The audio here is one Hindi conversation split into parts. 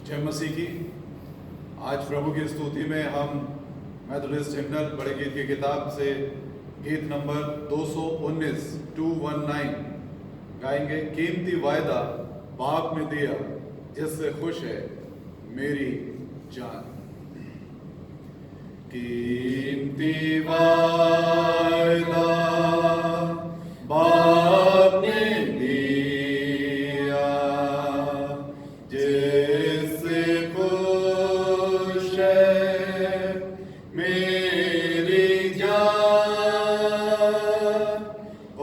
जय मसीह की। आज प्रभु की स्तुति में हम मेथोडिस्ट हिम्नल बड़े गीत की किताब से गीत नंबर 219 गाएंगे। कीमती वायदा बाप ने दिया, जिससे खुश है मेरी जान। कीमती वायदा बाप ने दिया, जिससे खुश है मेरी जान।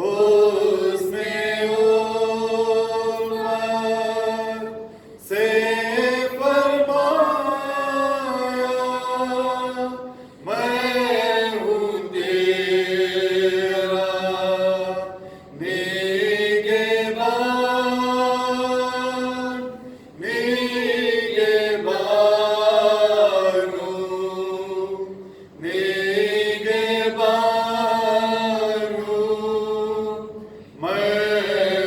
उसने उम्र से फरमाया, मैं हूँ तेरा निगहबान, निगहबान हूँ, निगहबान हूँ, मैं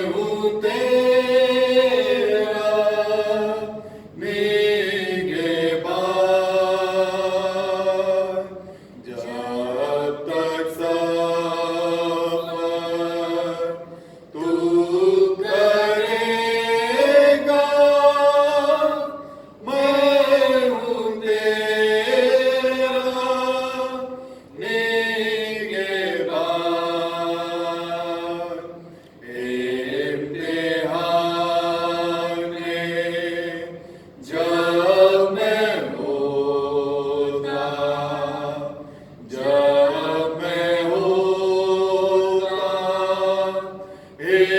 हूँ तेरा निगहबान। जब तक सफर तू करेगा, मैं हूँ तेरा निगहबान। इम्तिहान में जब मैं होता, जब मैं होता हिरासान,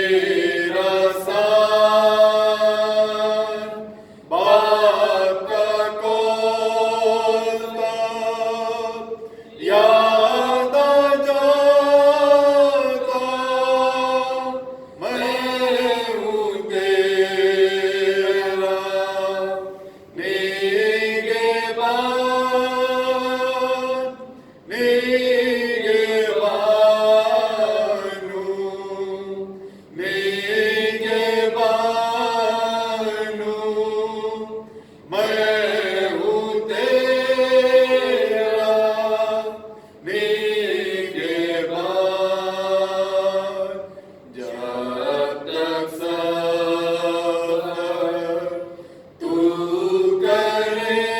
बात का खोलता याद आ जाता, मैं हूँ तेरा निगहबान, निगहबान हूँ, निगहबान हूँ, मैं हूँ तेरा निगहबान। जब तक सफर तू करेगा,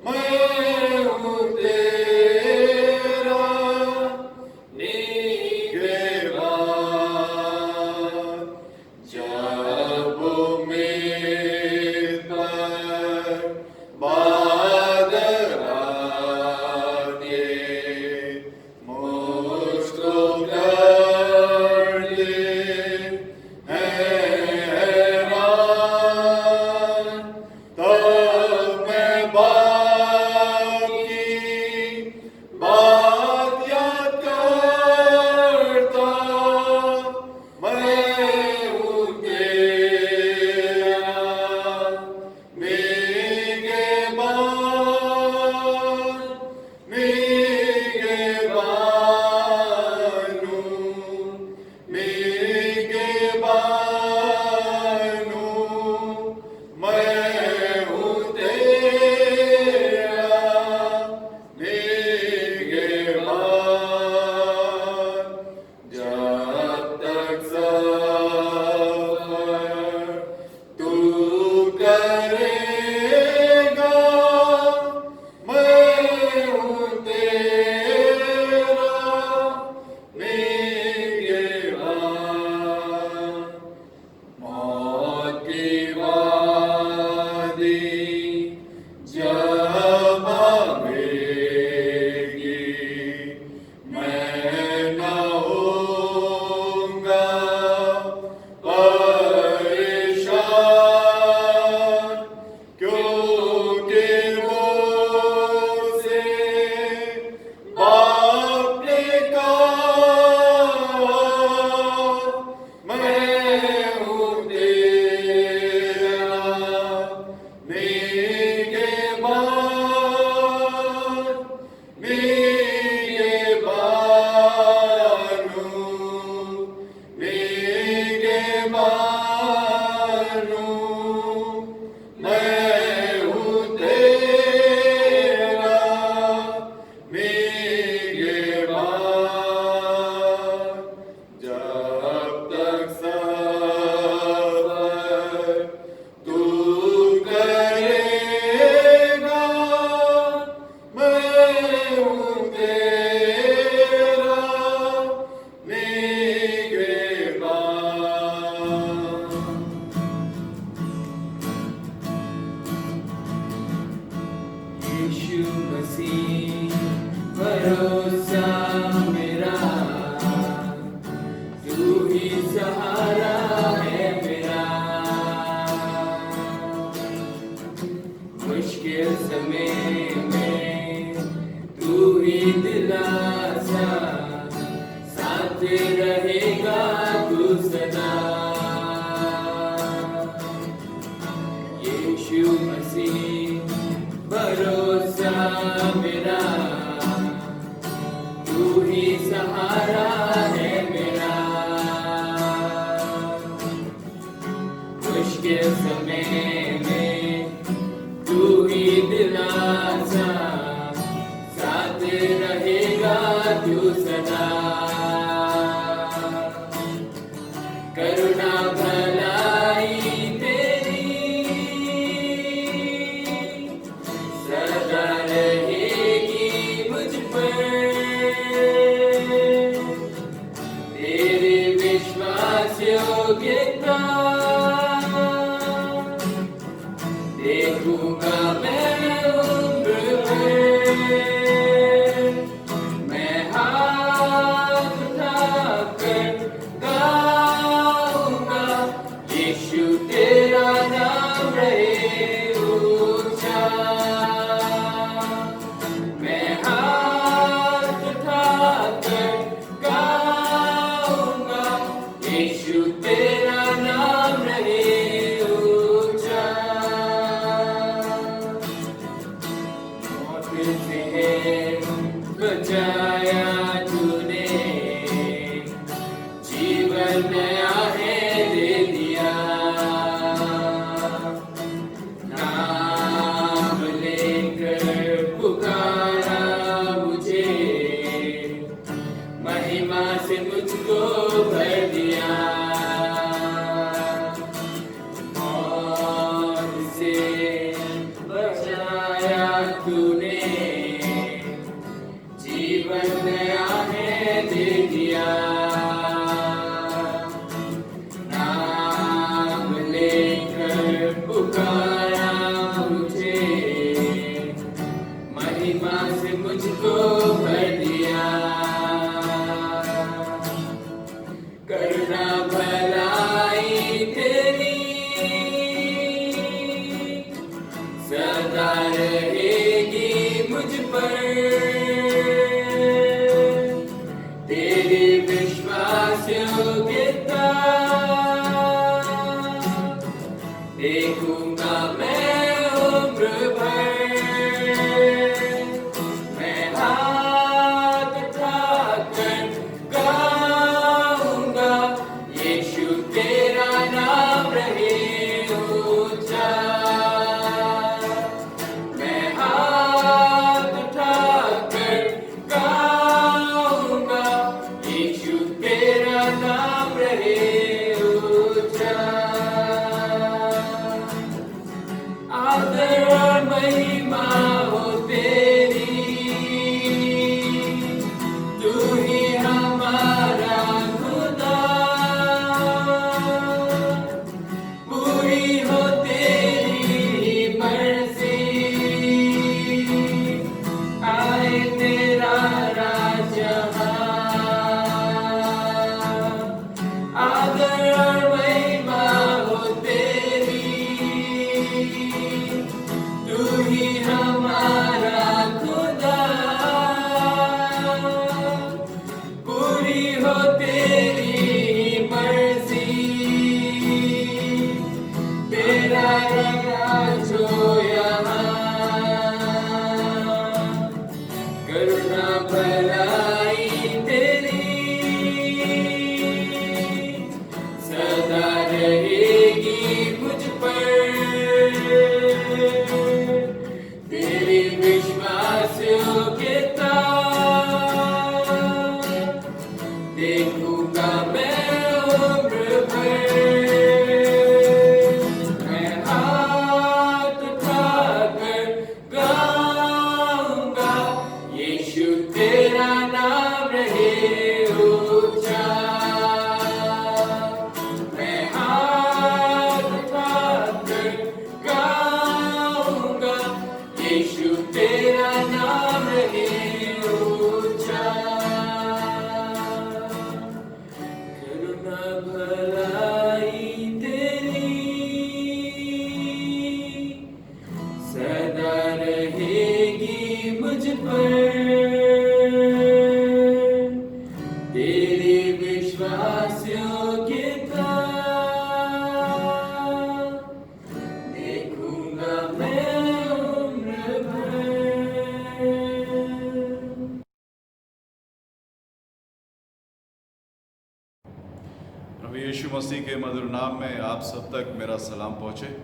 मैं हूँ तेरा निगहबान। जब उम्मीद पर बादल आए, मुझको कर दे हैरान, तब मैं बाप की बात याद करता, मैं हूँ तेरा निगहबान, निगहबान हूँ, निगहबान हूँ, मैं हूँ तेरा निगहबान। जब तक सफर तू करेगा, मैं हूँ तेरा निगहबान। मौत की वादी जब आवेगी, मैं न होऊंगा परेशान, क्योंकि मुझसे बाप ने कहा, मैं हूँ तेरा निगहबान, यीशु मसीह भरोसा मेरा, तू ही सहारा है मेरा। मुश्किल समय में तू ही दिलासा, साथ रहेगा तू सदा। यीशु मसीह भरोसा मेरा, तू ही सहारा है मेरा। मुश्किल समय में तू ही दिलासा, साथ रहेगा तू सदा। करुणा भलाई तेरी सदा रहेगी मुझ पर, तेरे विश्वास योग्यता देखूंगा मैं उम्र भर। मैं हाथ उठाकर गाऊंगा, यीशु तेरा नाम रहे ऊंचा। मैं हाथ उठाकर गाऊंगा, यीशु तेरा नाम रहे ऊंचा। मौत से बचाया तूने, जीवन नया है दे दिया। नाम लेकर पुकारा मुझे, महिमा से मुझको भर दिया। मौत से बचाया तूने, जीवन नया है दे दिया। नाम लेकर पुकारा मुझे, महिमा से मुझको भर दिया। करुणा भलाई तेरी सदा रहेगी मुझ पर, तेरे विश्वास योग्यता देखूंगा मैं उम्र भर। मैं हाथ उठाकर गाऊंगा, यीशु तेरा नाम रहे ऊंचा। मैं हाथ उठाकर गाऊंगा, यीशु तेरा नाम रहे ऊंचा। आदर और महिमा हो तेरी, तू ही हमारा खुदा। पूरी हो तेरी मर्जी, आए तेरा राज यहाँ। आदर और महिमा हो तेरी, तू ही हमारा खुदा। पूरी हो तेरी मर्जी, तेरा राज हो यहाँ। करुणा भलाई तेरी सदा रहेगी मुझ पर, तेरे विश्वास योग्यता देखूंगा मैं उम्र भर। मैं हाथ उठाकर गाऊंगा, यीशु तेरा नाम रहे ऊंचा। मैं हाथ उठाकर गाऊंगा, यीशु तेरा मुझ पर तेरी विश्वास योग्यता देखूंगा मैं उम्र भर। प्रभु यीशु मसीह के मधुर नाम में आप सब तक मेरा सलाम पहुँचे।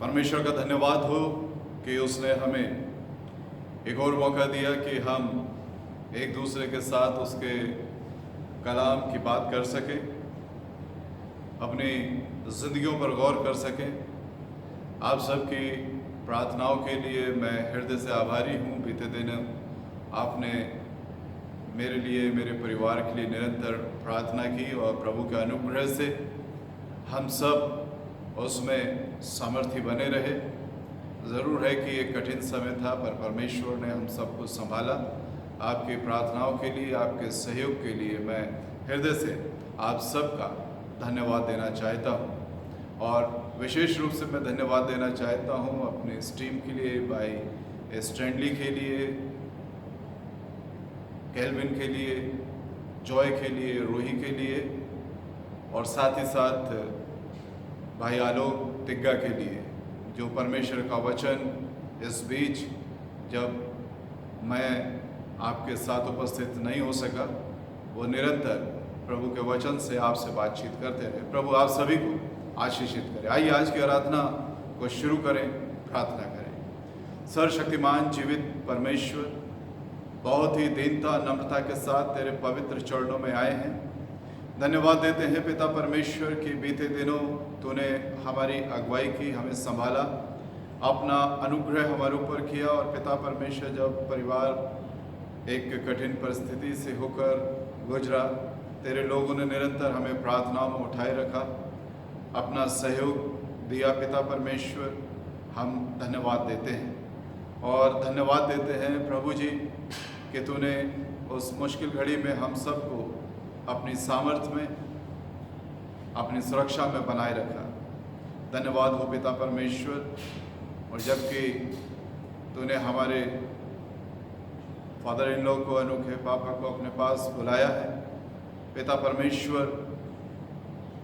परमेश्वर का धन्यवाद हो कि उसने हमें एक और मौका दिया कि हम एक दूसरे के साथ उसके कलाम की बात कर सकें, अपनी ज़िंदगियों पर गौर कर सकें। आप सबकी प्रार्थनाओं के लिए मैं हृदय से आभारी हूँ। बीते दिन आपने मेरे लिए, मेरे परिवार के लिए निरंतर प्रार्थना की और प्रभु के अनुग्रह से हम सब उसमें सामर्थ्य बने रहे। ज़रूर है कि एक कठिन समय था, पर परमेश्वर ने हम सबको संभाला। आपकी प्रार्थनाओं के लिए, आपके सहयोग के लिए मैं हृदय से आप सबका धन्यवाद देना चाहता हूँ। और विशेष रूप से मैं धन्यवाद देना चाहता हूँ अपने इस टीम के लिए, भाई स्टैंडली के लिए, कैल्विन के लिए, जॉय के लिए, रूही के लिए, और साथ ही साथ भाई आलोक तिग्गा के लिए, जो परमेश्वर का वचन इस बीच जब मैं आपके साथ उपस्थित नहीं हो सका, वो निरंतर प्रभु के वचन से आपसे बातचीत करते रहे। प्रभु आप सभी को आशीषित करें। आइए आज की आराधना को शुरू करें, प्रार्थना करें। सर्वशक्तिमान जीवित परमेश्वर, बहुत ही दीनता नम्रता के साथ तेरे पवित्र चरणों में आए हैं। धन्यवाद देते हैं पिता परमेश्वर कि बीते दिनों तूने हमारी अगुवाई की, हमें संभाला, अपना अनुग्रह हमारे ऊपर किया। और पिता परमेश्वर, जब परिवार एक कठिन परिस्थिति से होकर गुजरा, तेरे लोगों ने निरंतर हमें प्रार्थनाओं में उठाए रखा, अपना सहयोग दिया। पिता परमेश्वर, हम धन्यवाद देते हैं और धन्यवाद देते हैं प्रभु जी कि तूने उस मुश्किल घड़ी में हम सबको अपनी सामर्थ्य में, अपनी सुरक्षा में बनाए रखा। धन्यवाद हो पिता परमेश्वर। और जबकि तूने हमारे फादर इन लॉ को, अनोखे पापा को अपने पास बुलाया है, पिता परमेश्वर,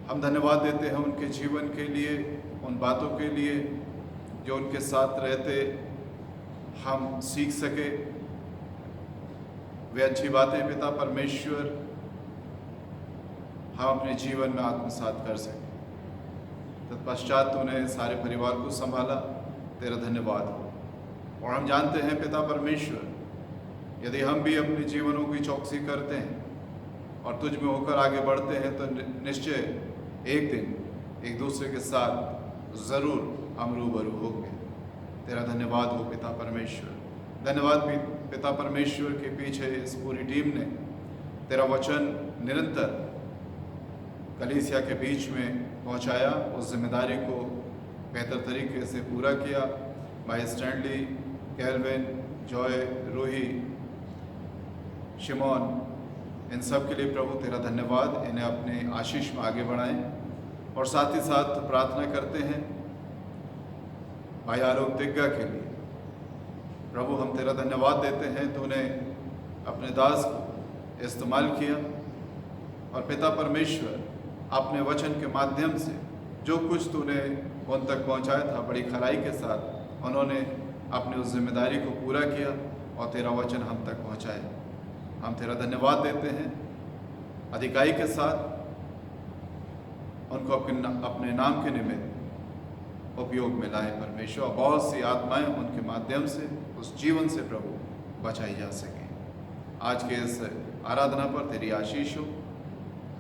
हम धन्यवाद देते हैं उनके जीवन के लिए, उन बातों के लिए जो उनके साथ रहते हम सीख सके। वे अच्छी बातें पिता परमेश्वर हम अपने जीवन में आत्मसात कर सकें। तत्पश्चात तूने सारे परिवार को संभाला, तेरा धन्यवाद हो। और हम जानते हैं पिता परमेश्वर, यदि हम भी अपने जीवनों की चौकसी करते हैं और तुझ में होकर आगे बढ़ते हैं, तो निश्चय एक दिन एक दूसरे के साथ ज़रूर हम रूबरू होंगे। तेरा धन्यवाद हो पिता परमेश्वर। धन्यवाद पिता परमेश्वर के पीछे इस पूरी टीम ने तेरा वचन निरंतर कलीसिया के बीच में पहुंचाया, उस जिम्मेदारी को बेहतर तरीके से पूरा किया। भाई स्टैंडली, कैल्विन, जॉय, रूही, शिमोन, इन सब के लिए प्रभु तेरा धन्यवाद। इन्हें अपने आशीष में आगे बढ़ाएं। और साथ ही साथ प्रार्थना करते हैं भाई आलोक तिग्गा के लिए। प्रभु हम तेरा धन्यवाद देते हैं, तूने अपने दास को इस्तेमाल किया और पिता परमेश्वर अपने वचन के माध्यम से जो कुछ तूने उन तक पहुंचाया था, बड़ी खराई के साथ उन्होंने अपनी उस जिम्मेदारी को पूरा किया और तेरा वचन हम तक पहुंचाया। हम तेरा धन्यवाद देते हैं। अधिकाई के साथ उनको अपने नाम के निमित्त उपयोग में लाए परमेश्वर। बहुत सी आत्माएं उनके माध्यम से, उस जीवन से प्रभु बचाई जा सके। आज के इस आराधना पर तेरी आशीष हो।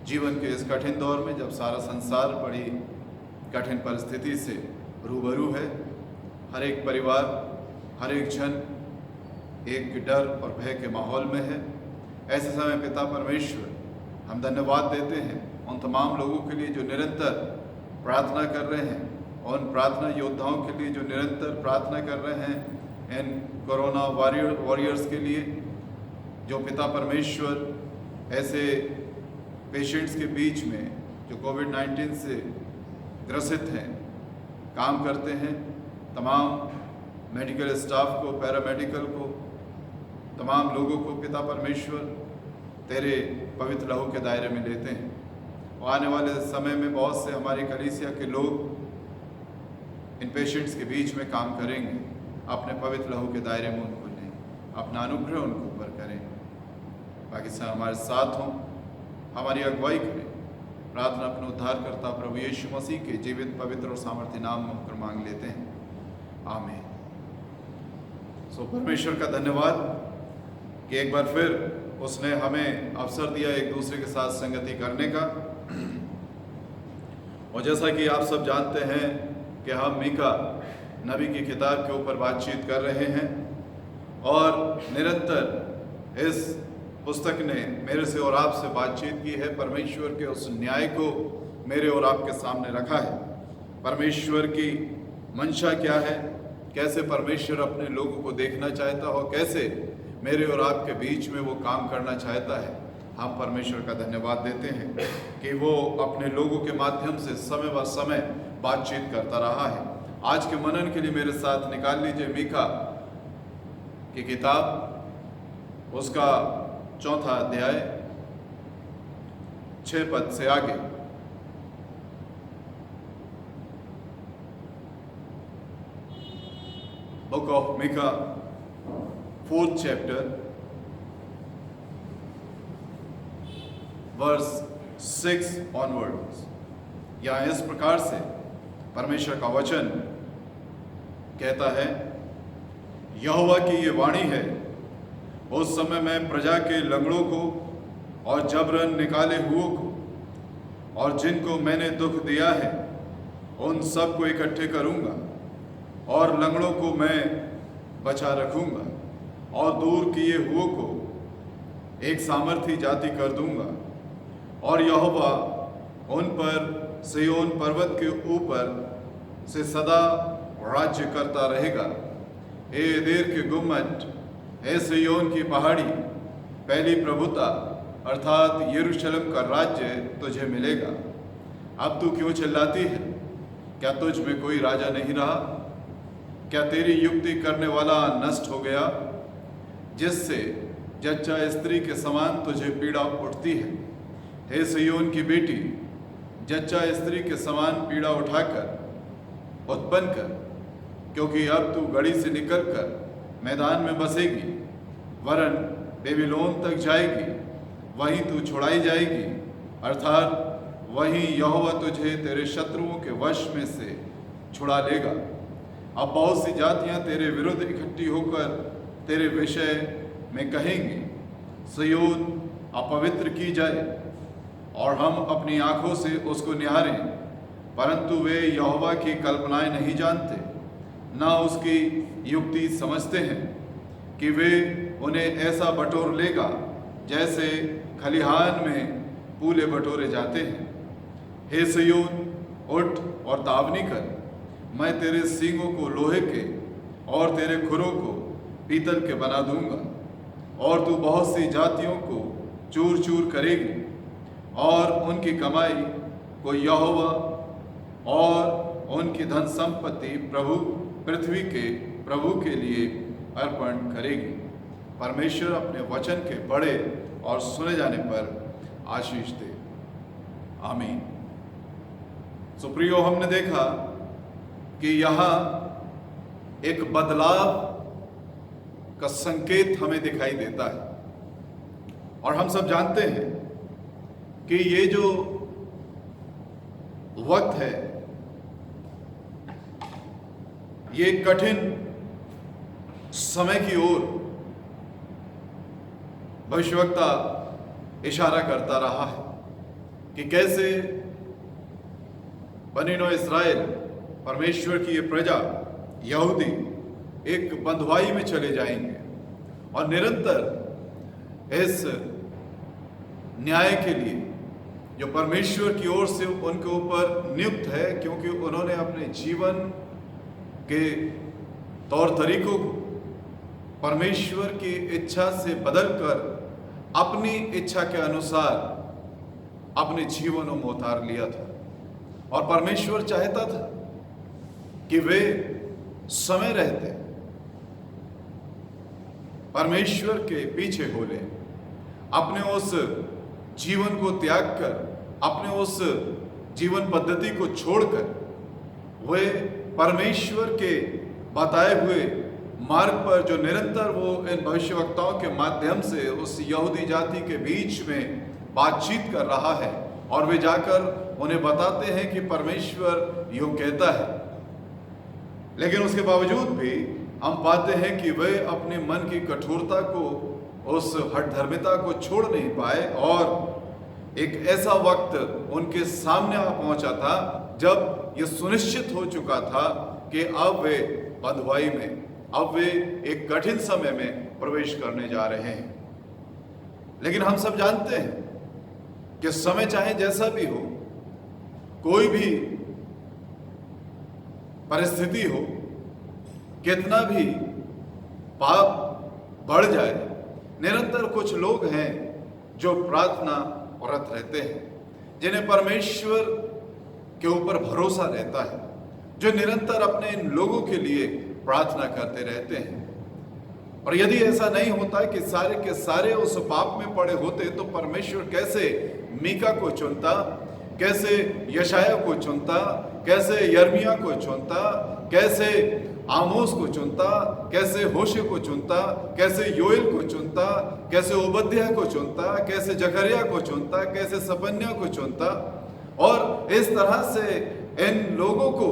जीवन के इस कठिन दौर में, जब सारा संसार बड़ी कठिन परिस्थिति से रूबरू है, हर एक परिवार, हर एक जन एक डर और भय के माहौल में है, ऐसे समय पिता परमेश्वर हम धन्यवाद देते हैं उन तमाम लोगों के लिए जो निरंतर प्रार्थना कर रहे हैं, और उन प्रार्थना योद्धाओं के लिए जो निरंतर प्रार्थना कर रहे हैं, इन कोरोना वॉरियर्स के लिए जो पिता परमेश्वर ऐसे पेशेंट्स के बीच में जो कोविड-19 से ग्रसित हैं, काम करते हैं। तमाम मेडिकल स्टाफ को, पैरामेडिकल को, तमाम लोगों को पिता परमेश्वर तेरे पवित्र लहू के दायरे में लेते हैं। और आने वाले समय में बहुत से हमारी कलीसिया के लोग इन पेशेंट्स के बीच में काम करेंगे। अपने पवित्र लहू के दायरे में उनको लें, अपना अनुग्रह उनके ऊपर करें। बाकी सब हमारे साथ हों, हमारी अगुवाई करें। प्रार्थना अपने उद्धारकर्ता प्रभु यीशु मसीह के जीवित, पवित्र और सामर्थ्य नाम में होकर मांग लेते हैं, आमीन। परमेश्वर का धन्यवाद कि एक बार फिर उसने हमें अवसर दिया एक दूसरे के साथ संगति करने का। और जैसा कि आप सब जानते हैं कि हम मीका नबी की किताब के ऊपर बातचीत कर रहे हैं और निरंतर इस पुस्तक ने मेरे से और आपसे बातचीत की है। परमेश्वर के उस न्याय को मेरे और आपके सामने रखा है। परमेश्वर की मंशा क्या है, कैसे परमेश्वर अपने लोगों को देखना चाहता हो, कैसे मेरे और आपके बीच में वो काम करना चाहता है। हम परमेश्वर का धन्यवाद देते हैं कि वो अपने लोगों के माध्यम से समय व समय बातचीत करता रहा है। आज के मनन के लिए मेरे साथ निकाल लीजिए मीका की किताब, उसका 4वां अध्याय 6 पद से आगे। Book of Micah 4th chapter verse 6 onwards. यहाँ इस प्रकार से परमेश्वर का वचन कहता है, यहोवा की ये वाणी है, उस समय मैं प्रजा के लंगड़ों को और जबरन निकाले हुओं को और जिनको मैंने दुख दिया है उन सब को इकट्ठे करूंगा और लंगड़ों को मैं बचा रखूंगा और दूर किए हुओं को एक सामर्थी जाति कर दूंगा। और यहोवा उन पर सिय्योन पर्वत के ऊपर से सदा राज्य करता रहेगा। ए देर के गुम्मट, ए सिय्योन की पहाड़ी, पहली प्रभुता अर्थात यरूशलेम का राज्य तुझे मिलेगा। अब तू क्यों चिल्लाती है? क्या तुझ में कोई राजा नहीं रहा? क्या तेरी युक्ति करने वाला नष्ट हो गया, जिससे जच्चा स्त्री के समान तुझे पीड़ा उठती है? हे सिय्योन की बेटी, जच्चा स्त्री के समान पीड़ा उठाकर उत्पन्न कर, क्योंकि अब तू गढ़ी से निकलकर मैदान में बसेगी, वरन बेबीलोन तक जाएगी, वहीं तू छुड़ाई जाएगी, अर्थात वहीं यहोवा तुझे तेरे शत्रुओं के वश में से छुड़ा लेगा। अब बहुत सी जातियां तेरे विरुद्ध इकट्ठी होकर तेरे विषय में कहेंगी, सिय्योन अपवित्र की जाए और हम अपनी आंखों से उसको निहारें, परंतु वे यहोवा की कल्पनाएं नहीं जानते, ना उसकी युक्ति समझते हैं कि वे उन्हें ऐसा बटोर लेगा जैसे खलिहान में पूले बटोरे जाते हैं। हे सिय्योन, उठ और दावनी कर, मैं तेरे सींगों को लोहे के और तेरे खुरों को पीतल के बना दूंगा, और तू बहुत सी जातियों को चूर चूर करेगी और उनकी कमाई को यहोवा और उनकी धन संपत्ति प्रभु पृथ्वी के प्रभु के लिए अर्पण करेगी। परमेश्वर अपने वचन के पढ़े और सुने जाने पर आशीष दे, आमीन। सुप्रियो, हमने देखा कि यहाँ एक बदलाव का संकेत हमें दिखाई देता है। और हम सब जानते हैं कि ये जो वक्त है, ये कठिन समय की ओर भविष्यवक्ता इशारा करता रहा है कि कैसे बनीनो इस्राएल, परमेश्वर की ये प्रजा यहूदी एक बंधुआई में चले जाएंगे और निरंतर इस न्याय के लिए जो परमेश्वर की ओर से उनके ऊपर नियुक्त है, क्योंकि उन्होंने अपने जीवन के तौर तरीकों को परमेश्वर की इच्छा से बदलकर अपनी इच्छा के अनुसार अपने जीवनों में उतार लिया था। और परमेश्वर चाहता था कि वे समय रहते परमेश्वर के पीछे हो ले, अपने उस जीवन को त्याग कर, अपने उस जीवन पद्धति को छोड़कर वे परमेश्वर के बताए हुए मार्ग पर जो निरंतर वो इन भविष्यवक्ताओं के माध्यम से उस यहूदी जाति के बीच में बातचीत कर रहा है, और वे जाकर उन्हें बताते हैं कि परमेश्वर यूं कहता है, लेकिन उसके बावजूद भी हम पाते हैं कि वे अपने मन की कठोरता को, उस हठधर्मिता को छोड़ नहीं पाए, और एक ऐसा वक्त उनके सामने आ पहुंचा था जब यह सुनिश्चित हो चुका था कि अब वे बंधुआई में, अब वे एक कठिन समय में प्रवेश करने जा रहे हैं। लेकिन हम सब जानते हैं कि समय चाहे जैसा भी हो, कोई भी परिस्थिति हो, कितना भी पाप बढ़ जाए, निरंतर कुछ लोग हैं जो प्रार्थना रत रहते हैं, जिन्हें परमेश्वर के ऊपर भरोसा रहता है, जो निरंतर अपने इन लोगों के लिए प्रार्थना करते रहते हैं। और यदि ऐसा नहीं होता कि सारे के सारे उस पाप में पड़े होते, तो परमेश्वर कैसे मीका को चुनता, कैसे यशाया को चुनता, कैसे यर्मिया को चुनता, कैसे आमोस को चुनता, कैसे होशे को चुनता, कैसे योएल को चुनता, कैसे ओबद्याह को चुनता, कैसे जकरिया को चुनता, कैसे सपन्या को चुनता। और इस तरह से इन लोगों को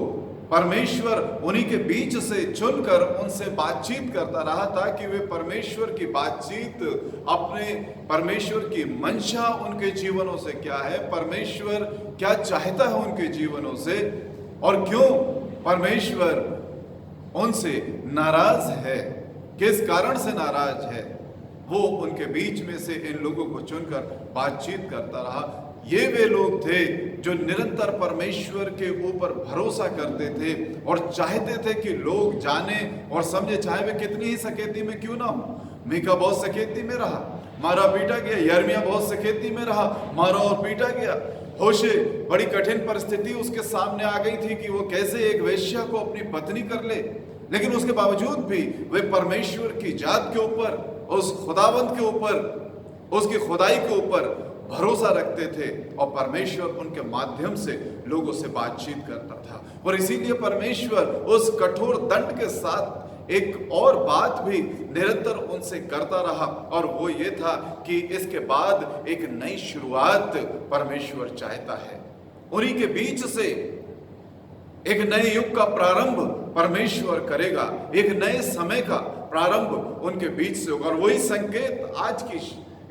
परमेश्वर उन्हीं के बीच से चुनकर उनसे बातचीत करता रहा, ताकि वे परमेश्वर की बातचीत, अपने परमेश्वर की मंशा उनके जीवनों से क्या है, परमेश्वर क्या चाहता है उनके जीवनों से, और क्यों परमेश्वर उनसे नाराज है, किस कारण से नाराज है, वो उनके बीच में से इन लोगों को चुनकर बातचीत करता रहा। ये वे लोग थे जो निरंतर परमेश्वर के ऊपर भरोसा करते थे और चाहते थे कि लोग जाने और समझे, चाहे वे कितनी ही सकेती में क्यों ना हो। मीका बहुत सकेती में रहा, मारा पीटा गया। यर्मिया बहुत सकेती में रहा, मारा और पीटा गया। होशे, बड़ी कठिन परिस्थिति उसके सामने आ गई थी कि वो कैसे एक वेश्या को अपनी पत्नी कर ले, लेकिन उसके बावजूद भी वे परमेश्वर की जात के ऊपर, उस खुदावंत के ऊपर, उसकी खुदाई के ऊपर भरोसा रखते थे, और परमेश्वर उनके माध्यम से लोगों से बातचीत करता था। और इसीलिए परमेश्वर उस कठोर दंड के साथ एक और बात भी निरंतर उनसे करता रहा, और वो ये था कि इसके बाद एक नई शुरुआत परमेश्वर चाहता है। उन्हीं के बीच से एक नए युग का प्रारंभ परमेश्वर करेगा, एक नए समय का प्रारंभ उनके बीच से होगा। और वही संकेत आज की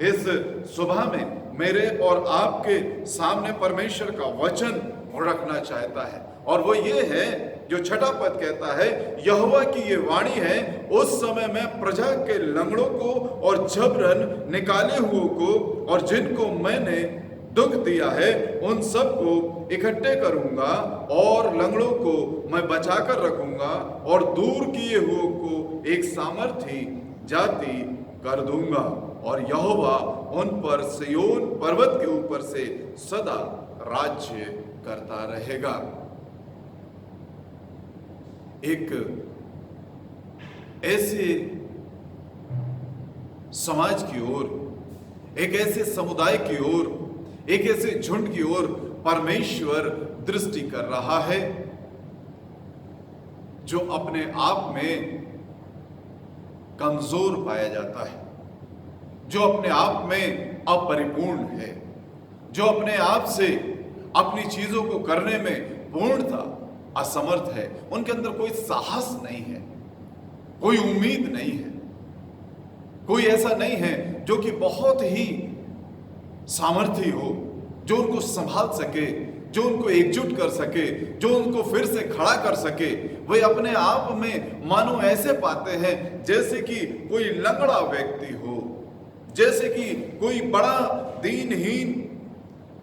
इस सुबह में मेरे और आपके सामने परमेश्वर का वचन रखना चाहता है, और वो ये है जो छठा पद कहता है, यहोवा की ये वाणी है, उस समय मैं प्रजा के लंगड़ों को और जबरन निकाले हुओं को और जिनको मैंने दुख दिया है उन सबको इकट्ठे करूंगा, और लंगड़ों को मैं बचाकर रखूंगा, और दूर किए हुओं को एक सामर्थी जाति कर दूंगा, और यहोवा उन पर सिय्योन पर्वत के ऊपर से सदा राज्य करता रहेगा। एक ऐसे समाज की ओर, एक ऐसे समुदाय की ओर, एक ऐसे झुंड की ओर परमेश्वर दृष्टि कर रहा है जो अपने आप में कमजोर पाया जाता है, जो अपने आप में अपरिपूर्ण है, जो अपने आप से अपनी चीजों को करने में पूर्णता असमर्थ है। उनके अंदर कोई साहस नहीं है, कोई उम्मीद नहीं है, कोई ऐसा नहीं है जो कि बहुत ही सामर्थी हो, जो उनको संभाल सके, जो उनको एकजुट कर सके, जो उनको फिर से खड़ा कर सके। वे अपने आप में मानो ऐसे पाते हैं जैसे कि कोई लंगड़ा व्यक्ति हो, जैसे कि कोई बड़ा दीनहीन,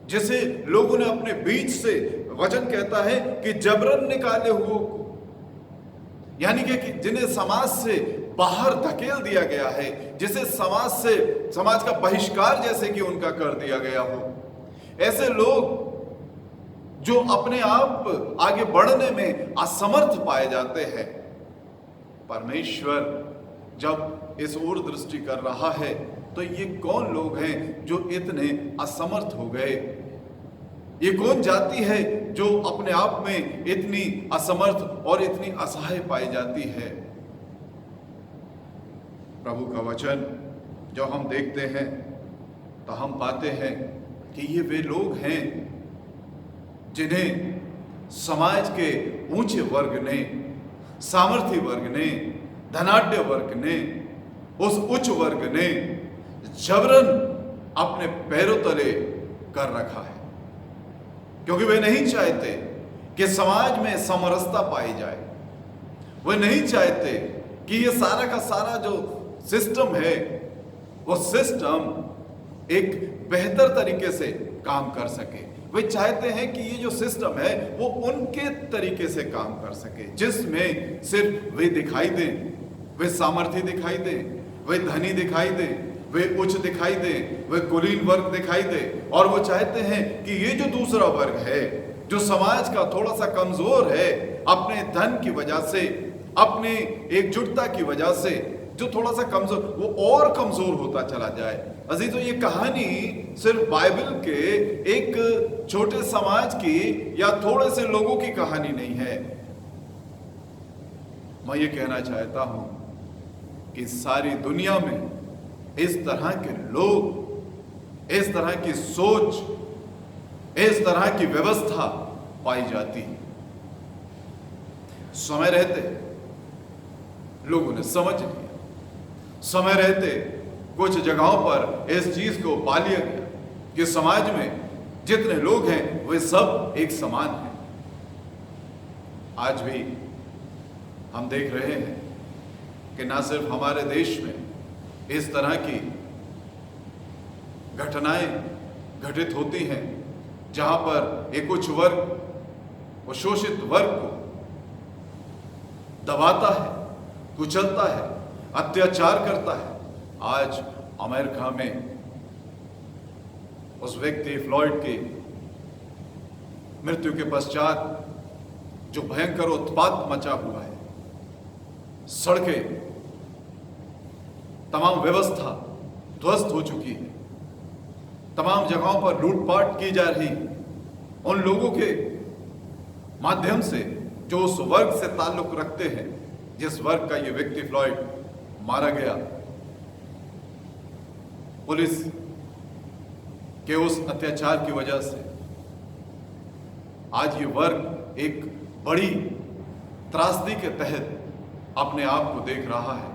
जिसे लोगों ने अपने बीच से, वचन कहता है कि जबरन निकाले हुए को, यानी कि जिन्हें समाज से बाहर धकेल दिया गया है, जिसे समाज से, समाज का बहिष्कार जैसे कि उनका कर दिया गया हो। ऐसे लोग जो अपने आप आगे बढ़ने में असमर्थ पाए जाते हैं, परमेश्वर जब इस ओर दृष्टि कर रहा है तो ये कौन लोग हैं जो इतने असमर्थ हो गए? ये कौन जाति है जो अपने आप में इतनी असमर्थ और इतनी असहाय पाई जाती है? प्रभु का वचन जो हम देखते हैं तो हम पाते हैं कि ये वे लोग हैं जिन्हें समाज के ऊंचे वर्ग ने, सामर्थ्य वर्ग ने, धनाढ्य वर्ग ने, उस उच्च वर्ग ने जबरन अपने पैरों तले कर रखा है, क्योंकि वे नहीं चाहते कि समाज में समरसता पाई जाए। वे नहीं चाहते कि ये सारा का सारा जो सिस्टम है वो सिस्टम एक बेहतर तरीके से काम कर सके। वे चाहते हैं कि ये जो सिस्टम है वो उनके तरीके से काम कर सके, जिसमें सिर्फ वे दिखाई दें, वे सामर्थ्य दिखाई दें, वे धनी दिखाई दें, वे उच्च दिखाई दें, वे कुलीन वर्ग दिखाई दे। और वो चाहते हैं कि ये जो दूसरा वर्ग है जो समाज का थोड़ा सा कमजोर है, अपने धन की वजह से, अपने एकजुटता की वजह से जो थोड़ा सा कमजोर, वो और कमजोर होता चला जाए। अजीजों, ये कहानी सिर्फ बाइबल के एक छोटे समाज की या थोड़े से लोगों की कहानी नहीं है। मैं ये कहना चाहता हूं कि सारी दुनिया में इस तरह के लोग, इस तरह की सोच, इस तरह की व्यवस्था पाई जाती है। समय रहते लोगों ने समझ लिया, समय रहते कुछ जगहों पर इस चीज को पा लिया गया कि समाज में जितने लोग हैं वे सब एक समान हैं। आज भी हम देख रहे हैं कि ना सिर्फ हमारे देश में इस तरह की घटनाएं घटित होती हैं जहां पर एक उच्च वर्ग और शोषित वर्ग को दबाता है, कुचलता है, अत्याचार करता है। आज अमेरिका में उस व्यक्ति फ्लॉयड की मृत्यु के पश्चात जो भयंकर उत्पात मचा हुआ है, सड़कें, तमाम व्यवस्था ध्वस्त हो चुकी है, तमाम जगहों पर लूटपाट की जा रही, उन लोगों के माध्यम से जो उस वर्ग से ताल्लुक रखते हैं जिस वर्ग का ये व्यक्ति फ्लॉयड मारा गया। पुलिस के उस अत्याचार की वजह से आज ये वर्ग एक बड़ी त्रासदी के तहत अपने आप को देख रहा है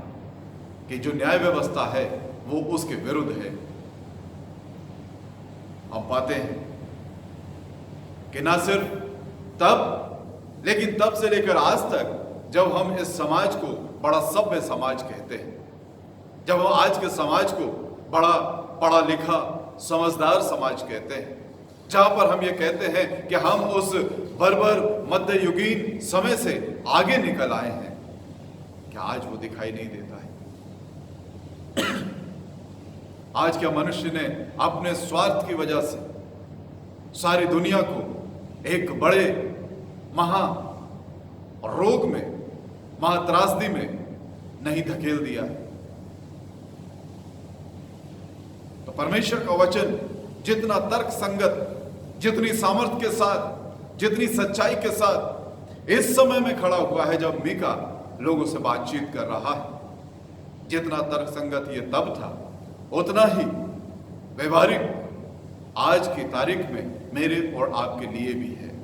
कि जो न्याय व्यवस्था है वो उसके विरुद्ध है। हम पाते हैं कि ना सिर्फ तब, लेकिन तब से लेकर आज तक जब हम इस समाज को बड़ा सभ्य समाज कहते हैं, जब हम आज के समाज को बड़ा पढ़ा लिखा समझदार समाज कहते हैं, जहां पर हम ये कहते हैं कि हम उस बर्बर मध्ययुगीन समय से आगे निकल आए हैं, क्या आज वो दिखाई नहीं देता है? आज क्या मनुष्य ने अपने स्वार्थ की वजह से सारी दुनिया को एक बड़े महा रोग में, महात्रासदी में नहीं धकेल दिया है? तो परमेश्वर का वचन जितना तर्क संगत, जितनी सामर्थ्य के साथ, जितनी सच्चाई के साथ इस समय में खड़ा हुआ है जब मीका लोगों से बातचीत कर रहा है, जितना तर्क संगत ये तब था उतना ही व्यवहारिक आज की तारीख में मेरे और आपके लिए भी है।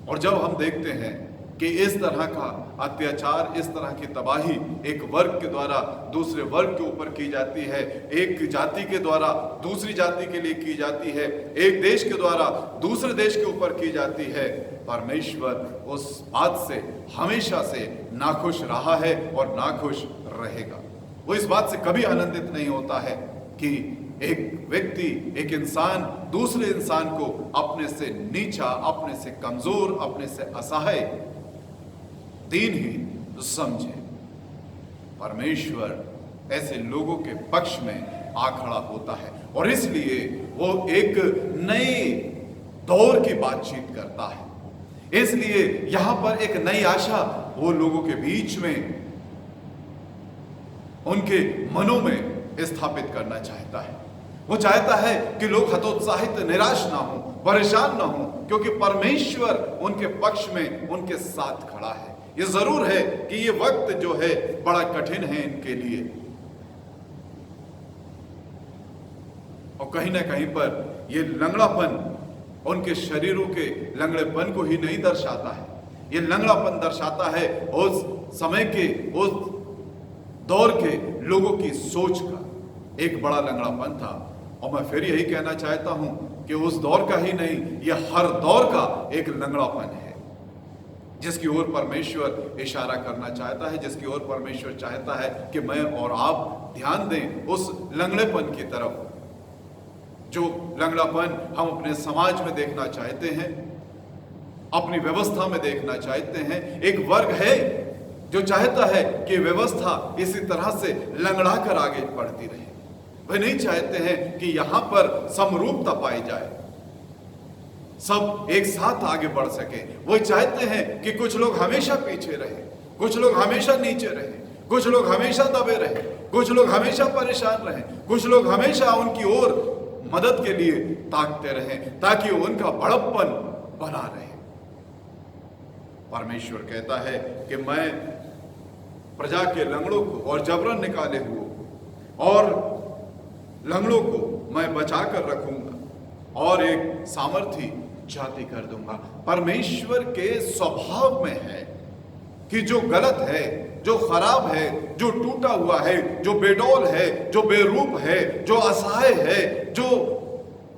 और जब हम देखते हैं कि इस तरह का अत्याचार, इस तरह की तबाही एक वर्ग के द्वारा दूसरे वर्ग के ऊपर की जाती है, एक जाति के द्वारा दूसरी जाति के लिए की जाती है, एक देश के द्वारा दूसरे देश के ऊपर की जाती है, परमेश्वर उस बात से हमेशा से नाखुश रहा है और नाखुश रहेगा। वो इस बात से कभी आनंदित नहीं होता है कि एक व्यक्ति, एक इंसान दूसरे इंसान को अपने से नीचा, अपने से कमजोर, अपने से असहाय, दीनहीन समझे। परमेश्वर ऐसे लोगों के पक्ष में आ खड़ा होता है और इसलिए वो एक नए दौर की बातचीत करता है। इसलिए यहां पर एक नई आशा वो लोगों के बीच में उनके मनों में स्थापित करना चाहता है। वो चाहता है कि लोग हतोत्साहित निराश ना हो, परेशान ना हो, क्योंकि परमेश्वर उनके पक्ष में उनके साथ खड़ा है। ये जरूर है कि ये वक्त जो है बड़ा कठिन है इनके लिए, और कहीं ना कहीं पर ये लंगड़ापन उनके शरीरों के लंगड़ेपन को ही नहीं दर्शाता है। ये लंगड़ापन दर्शाता है उस समय के, उस दौर के लोगों की सोच का एक बड़ा लंगड़ापन था। और मैं फिर यही कहना चाहता हूं कि उस दौर का ही नहीं, यह हर दौर का एक लंगड़ापन है जिसकी ओर परमेश्वर इशारा करना चाहता है, जिसकी ओर परमेश्वर चाहता है कि मैं और आप ध्यान दें उस लंगड़ेपन की तरफ, जो लंगड़ापन हम अपने समाज में देखना चाहते हैं, अपनी व्यवस्था में देखना चाहते हैं। एक वर्ग है जो चाहता है कि व्यवस्था इसी तरह से लंगड़ा कर आगे बढ़ती रहे। वे नहीं चाहते हैं कि यहां पर समरूपता पाई जाए, सब एक साथ आगे बढ़ सके। वो चाहते हैं कि कुछ लोग हमेशा पीछे रहे, कुछ लोग हमेशा नीचे रहे, कुछ लोग हमेशा दबे रहे, कुछ लोग हमेशा परेशान रहे, कुछ लोग हमेशा उनकी ओर मदद के लिए ताकते रहें ताकि उनका बड़प्पन बना रहे। परमेश्वर कहता है कि मैं प्रजा के लंगड़ों को और जबरन निकाले हुए और लंगड़ों को मैं बचा कर रखूंगा और एक सामर्थी जाति कर दूंगा। परमेश्वर के स्वभाव में है कि जो गलत है, जो खराब है, जो टूटा हुआ है, जो बेडौल है, जो बेरूप है, जो असहाय है, जो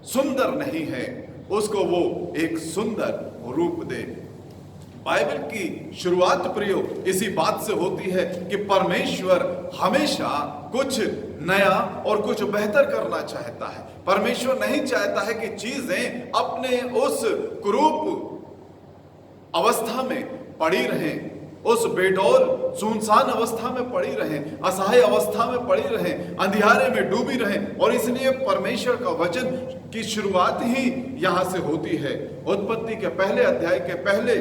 सुंदर नहीं है, उसको वो एक सुंदर रूप दे। बाइबल की शुरुआत प्रयोग इसी बात से होती है कि परमेश्वर हमेशा कुछ नया और कुछ बेहतर करना चाहता है। परमेश्वर नहीं चाहता है कि चीजें अपने उस कुरूप अवस्था में पड़ी रहें, उस बेडौल सुनसान अवस्था में पड़ी रहें, असहाय अवस्था में पड़ी रहें, अंधियारे में डूबी रहें। और इसलिए परमेश्वर का वचन की शुरुआत ही यहां से होती है। उत्पत्ति के पहले अध्याय के पहले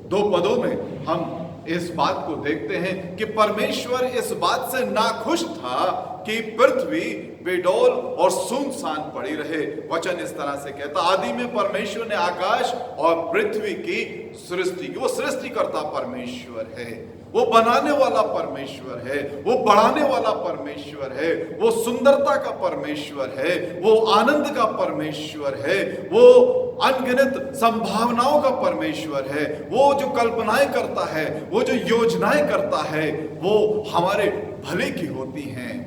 2 पदों में हम इस बात को देखते हैं कि परमेश्वर इस बात से नाखुश था कि पृथ्वी बेडौल और सुनसान पड़ी रहे। वचन इस तरह से कहता, आदि में परमेश्वर ने आकाश और पृथ्वी की सृष्टि की। वो सृष्टिकर्ता परमेश्वर है, वो बनाने वाला परमेश्वर है, वो बढ़ाने वाला परमेश्वर है, वो सुंदरता का परमेश्वर है, वो आनंद का परमेश्वर है, वो अनगिनत संभावनाओं का परमेश्वर है। वो जो कल्पनाएं करता है, वो जो योजनाएं करता है, वो हमारे भले की होती हैं।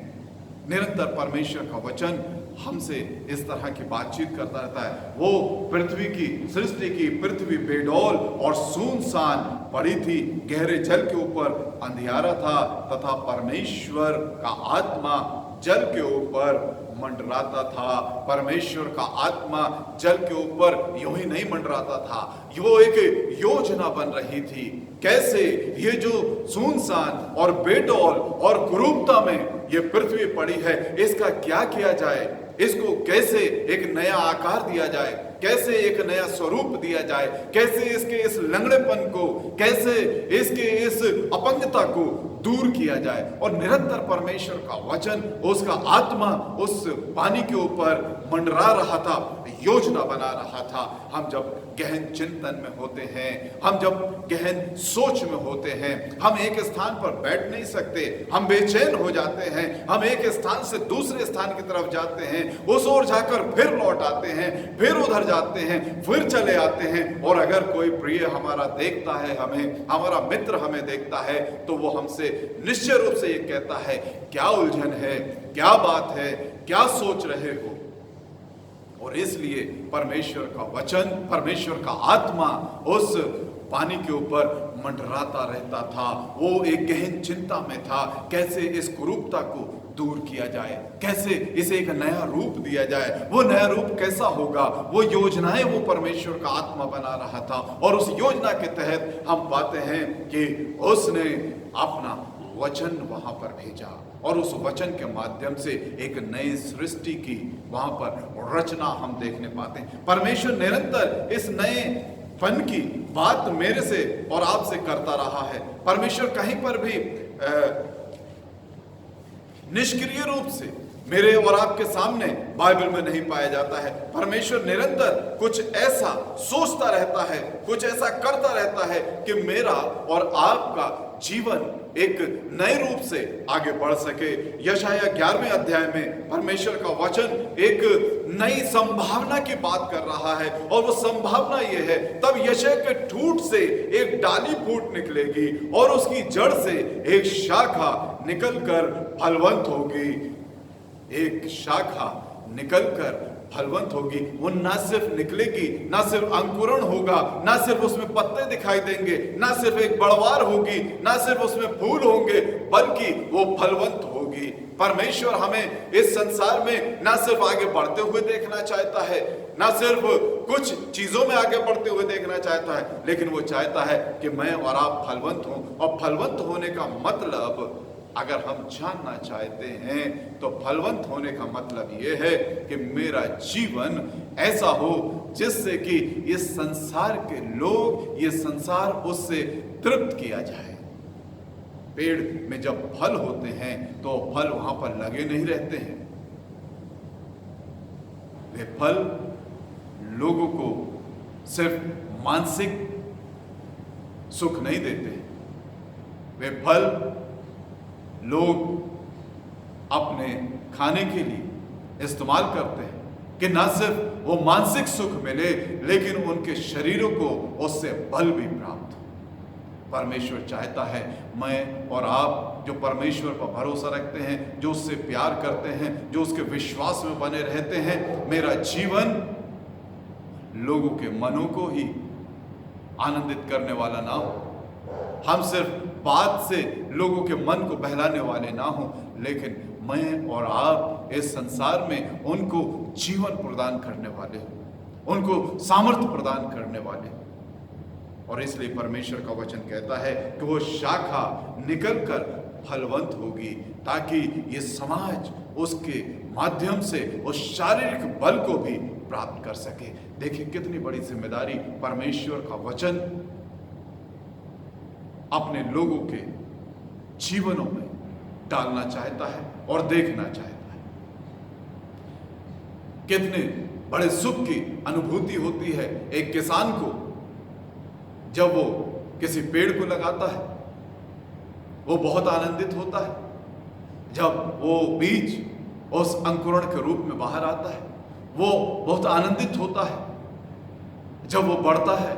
निरंतर परमेश्वर का वचन हमसे इस तरह की बातचीत करता रहता है। वो पृथ्वी की सृष्टि की, पृथ्वी बेडौल और सुनसान पड़ी थी, गहरे जल के ऊपर अंधियारा था तथा परमेश्वर का आत्मा जल के ऊपर मंडराता था। परमेश्वर का आत्मा जल के ऊपर यूं ही नहीं मंडराता था, वो एक योजना बन रही थी। कैसे ये जो सुनसान और बेडौल और कुरूपता में ये पृथ्वी पड़ी है, इसका क्या किया जाए, इसको कैसे एक नया आकार दिया जाए, कैसे एक नया स्वरूप दिया जाए, कैसे इसके इस लंगड़ेपन को, कैसे इसके इस अपंगता को दूर किया जाए। और निरंतर परमेश्वर का वचन, उसका आत्मा उस पानी के ऊपर मंडरा रहा था, योजना बना रहा था। हम जब गहन चिंतन में होते हैं, हम जब गहन सोच में होते हैं, हम एक स्थान पर बैठ नहीं सकते, हम बेचैन हो जाते हैं, हम एक स्थान से दूसरे स्थान की तरफ जाते हैं, उस ओर जाकर फिर लौट आते हैं, फिर उधर जाते हैं, फिर चले आते हैं। और अगर कोई प्रिय हमारा देखता है, हमें, हमारा मित्र हमें देखता है, तो वो हमसे निश्चय रूप से ये कहता है, क्या उलझन है, क्या बात है, क्या सोच रहे हो। और इसलिए परमेश्वर का वचन, परमेश्वर का आत्मा उस पानी के ऊपर मंडराता रहता था। वो एक गहन चिंता में था, कैसे इस कुरूपता को दूर किया जाए, कैसे इसे एक नया रूप दिया जाए। वो नया रूप कैसा होगा, वो योजनाएं वो परमेश्वर का आत्मा बना रहा था। और उस योजना के तहत हम पाते हैं कि उसने अपना वचन वहां पर भेजा और उस वचन के माध्यम से एक नई सृष्टि की वहां पर रचना हम देखने पाते हैं। परमेश्वर निरंतर इस नए फन की बात मेरे से और आपसे करता रहा है। परमेश्वर कहीं पर भी निष्क्रिय रूप से मेरे और आपके सामने बाइबल में नहीं पाया जाता है। परमेश्वर निरंतर कुछ ऐसा सोचता रहता है, कुछ ऐसा करता रहता है कि मेरा और आपका जीवन एक नए रूप से आगे बढ़ सके। यशाया 11वें अध्याय में परमेश्वर का वचन एक नई संभावना की बात कर रहा है, और वो संभावना ये है, तब यशाया के ठूंठ से एक डाली फूट निकलेगी और उसकी जड़ से एक शाखा निकलकर फलवंत होगी। एक शाखा निकलकर फलवंत होगी। वो ना सिर्फ निकलेगी, ना सिर्फ अंकुरण होगा, ना सिर्फ उसमें पत्ते दिखाई देंगे, ना सिर्फ एक बढ़वार होगी, ना सिर्फ उसमें फूल होंगे, बल्कि वो फलवंत होगी। परमेश्वर हमें इस संसार में ना सिर्फ आगे बढ़ते हुए देखना चाहता है, ना सिर्फ कुछ चीजों में आगे बढ़ते हुए देखना चाहता है, लेकिन वो चाहता है कि मैं और आप फलवंत हों। और फलवंत होने का मतलब, अगर हम जानना चाहते हैं, तो फलवंत होने का मतलब यह है कि मेरा जीवन ऐसा हो जिससे कि इस संसार के लोग, ये संसार उससे तृप्त किया जाए। पेड़ में जब फल होते हैं तो फल वहां पर लगे नहीं रहते हैं। वे फल लोगों को सिर्फ मानसिक सुख नहीं देते, वे फल लोग अपने खाने के लिए इस्तेमाल करते हैं कि ना सिर्फ वो मानसिक सुख मिले, लेकिन उनके शरीरों को उससे बल भी प्राप्त हो। परमेश्वर चाहता है मैं और आप जो परमेश्वर पर भरोसा रखते हैं, जो उससे प्यार करते हैं, जो उसके विश्वास में बने रहते हैं, मेरा जीवन लोगों के मनों को ही आनंदित करने वाला ना हो। हम सिर्फ बात से लोगों के मन को बहलाने वाले ना हो, लेकिन मैं और आप इस संसार में उनको जीवन प्रदान करने वाले हो, उनको सामर्थ्य प्रदान करने वाले। और इसलिए परमेश्वर का वचन कहता है कि वो शाखा निकलकर फलवंत होगी, ताकि ये समाज उसके माध्यम से उस शारीरिक बल को भी प्राप्त कर सके। देखिए कितनी बड़ी जिम्मेदारी परमेश्वर का वचन अपने लोगों के जीवनों में डालना चाहता है और देखना चाहता है। कितने बड़े सुख की अनुभूति होती है एक किसान को जब वो किसी पेड़ को लगाता है। वो बहुत आनंदित होता है जब वो बीज उस अंकुरण के रूप में बाहर आता है। वो बहुत आनंदित होता है जब वो बढ़ता है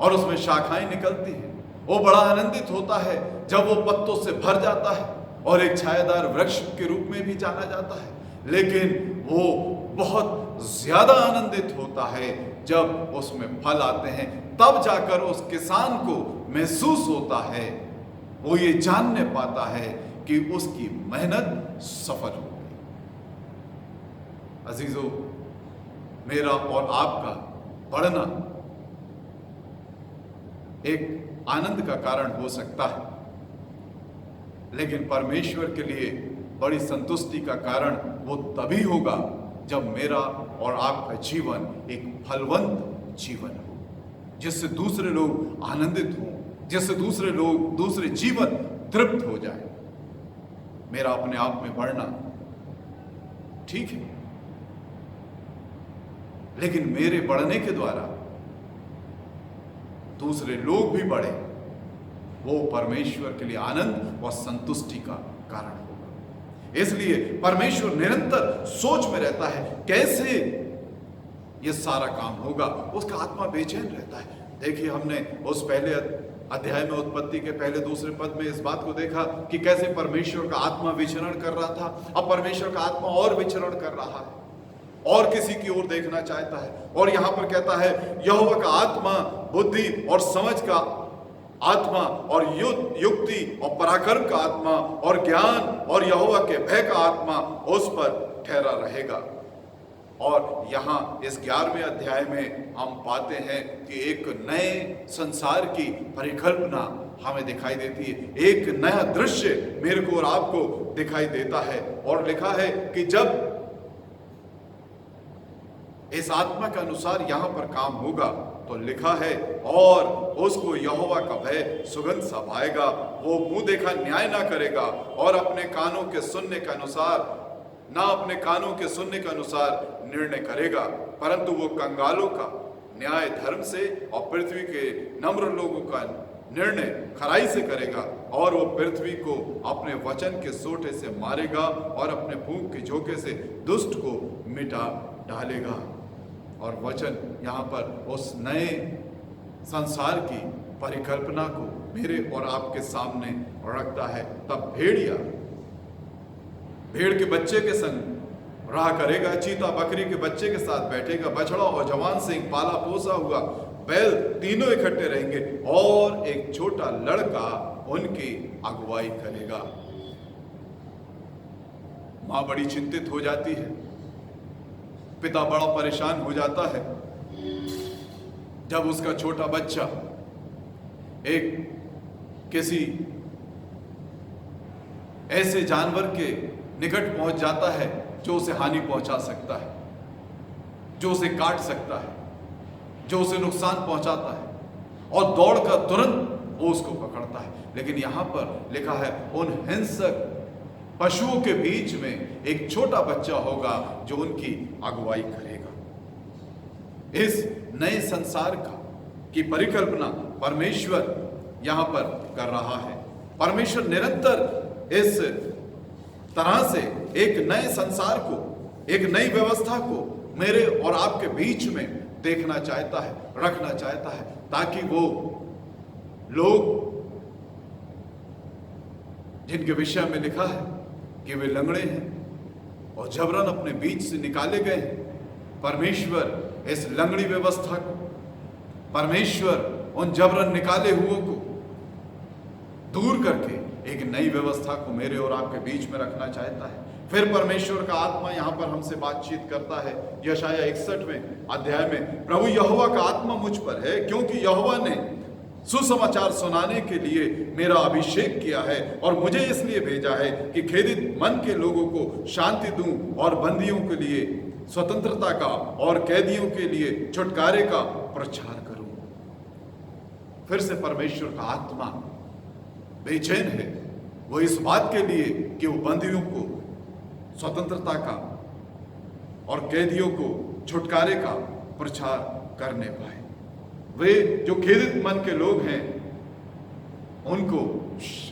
और उसमें शाखाएं निकलती हैं। वो बड़ा आनंदित होता है जब वो पत्तों से भर जाता है और एक छायादार वृक्ष के रूप में भी जाना जाता है। लेकिन वो बहुत ज्यादा आनंदित होता है जब उसमें फल आते हैं। तब जाकर उस किसान को महसूस होता है, वो ये जानने पाता है कि उसकी मेहनत सफल हो गई। अजीजों, मेरा और आपका बढ़ना एक आनंद का कारण हो सकता है, लेकिन परमेश्वर के लिए बड़ी संतुष्टि का कारण वो तभी होगा जब मेरा और आपका जीवन एक फलवंत जीवन हो, जिससे दूसरे लोग आनंदित हों, जिससे दूसरे जीवन तृप्त हो जाए। मेरा अपने आप में बढ़ना ठीक है, लेकिन मेरे बढ़ने के द्वारा दूसरे लोग भी बढ़े, वो परमेश्वर के लिए आनंद और संतुष्टि का कारण होगा। इसलिए परमेश्वर निरंतर सोच में रहता है कैसे ये सारा काम होगा। उसका आत्मा बेचैन रहता है। देखिए, हमने उस पहले अध्याय में उत्पत्ति के पहले दूसरे पद में इस बात को देखा कि कैसे परमेश्वर का आत्मा विचरण कर रहा था। अब परमेश्वर का आत्मा और विचरण कर रहा है और किसी की ओर देखना चाहता है। और यहां पर कहता है यहोवा का आत्मा बुद्धि और समझ का आत्मा और युक्ति और पराक्रम का आत्मा और ज्ञान और यहोवा के भय का आत्मा उस पर ठहरा रहेगा। और यहाँ इस 11वें अध्याय में हम पाते हैं कि एक नए संसार की परिकल्पना हमें दिखाई देती है। एक नया दृश्य मेरे को और आपको दिखाई देता है। और लिखा है कि जब इस आत्मा के अनुसार यहां पर काम होगा तो लिखा है, और उसको यहोवा का भय सुगंध सा भाएगा। वो मुंह देखा न्याय ना करेगा और अपने कानों के सुनने के अनुसार निर्णय करेगा, परंतु वो कंगालों का न्याय धर्म से और पृथ्वी के नम्र लोगों का निर्णय खराई से करेगा। और वो पृथ्वी को अपने वचन के सोटे से मारेगा और अपने फूंक के झोंके से दुष्ट को मिटा डालेगा। और वचन यहाँ पर उस नए संसार की परिकल्पना को मेरे और आपके सामने रखता है। तब भेड़िया भेड़ के बच्चे के संग रहा करेगा, चीता बकरी के बच्चे के साथ बैठेगा, बछड़ा और जवान सिंह पाला पोसा हुआ बैल तीनों इकट्ठे रहेंगे और एक छोटा लड़का उनकी अगुवाई करेगा। मां बड़ी चिंतित हो जाती है, पिता बड़ा परेशान हो जाता है जब उसका छोटा बच्चा एक किसी ऐसे जानवर के निकट पहुंच जाता है जो उसे हानि पहुंचा सकता है, जो उसे काट सकता है, जो उसे नुकसान पहुंचाता है, और दौड़कर तुरंत वो उसको पकड़ता है। लेकिन यहां पर लिखा है उन हिंसक पशुओं के बीच में एक छोटा बच्चा होगा जो उनकी अगुवाई करेगा। इस नए संसार की परिकल्पना परमेश्वर यहां पर कर रहा है। परमेश्वर निरंतर इस तरह से एक नए संसार को, एक नई व्यवस्था को मेरे और आपके बीच में देखना चाहता है, रखना चाहता है, ताकि वो लोग जिनके विषय में लिखा है कि वे लंगड़े हैं और जबरन अपने बीच से निकाले गए हैं, परमेश्वर इस लंगड़ी व्यवस्था को, परमेश्वर उन जबरन निकाले हुओं को दूर करके एक नई व्यवस्था को मेरे और आपके बीच में रखना चाहता है। फिर परमेश्वर का आत्मा यहां पर हमसे बातचीत करता है। यशाया 61वें अध्याय में, प्रभु यहोवा का आत्मा मुझ पर है, क्योंकि यहोवा ने सुसमाचार सुनाने के लिए मेरा अभिषेक किया है और मुझे इसलिए भेजा है कि खेदित मन के लोगों को शांति दूं और बंदियों के लिए स्वतंत्रता का और कैदियों के लिए छुटकारे का प्रचार करूं। फिर से परमेश्वर का आत्मा बेचैन है, वो इस बात के लिए कि वो बंदियों को स्वतंत्रता का और कैदियों को छुटकारे का प्रचार करने पाए। वे जो खेदित मन के लोग हैं उनको,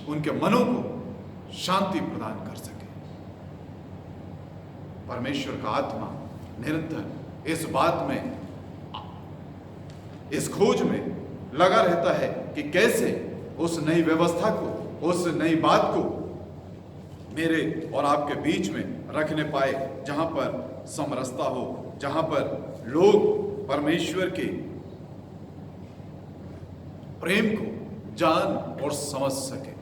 उनके मनों को शांति प्रदान कर सके। परमेश्वर का आत्मा निरंतर इस बात में, इस खोज में लगा रहता है कि कैसे उस नई व्यवस्था को, उस नई बात को मेरे और आपके बीच में रखने पाए, जहां पर समरसता हो, जहां पर लोग परमेश्वर के प्रेम को जान और समझ सके।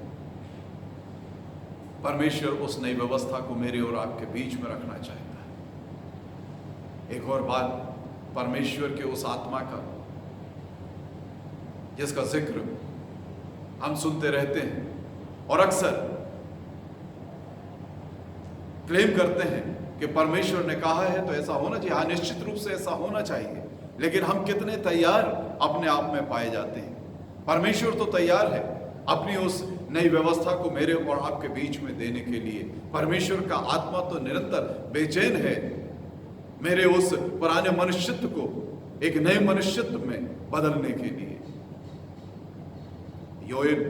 परमेश्वर उस नई व्यवस्था को मेरे और आपके बीच में रखना चाहता है। एक और बात, परमेश्वर के उस आत्मा का जिसका जिक्र हम सुनते रहते हैं और अक्सर क्लेम करते हैं कि परमेश्वर ने कहा है तो ऐसा होना चाहिए। हाँ, निश्चित रूप से ऐसा होना चाहिए, लेकिन हम कितने तैयार अपने आप में पाए जाते हैं। परमेश्वर तो तैयार है अपनी उस नई व्यवस्था को मेरे और आपके बीच में देने के लिए। परमेश्वर का आत्मा तो निरंतर बेचैन है मेरे उस पुराने मनुष्यत्व को एक नए मनुष्यत्व में बदलने के लिए। योएल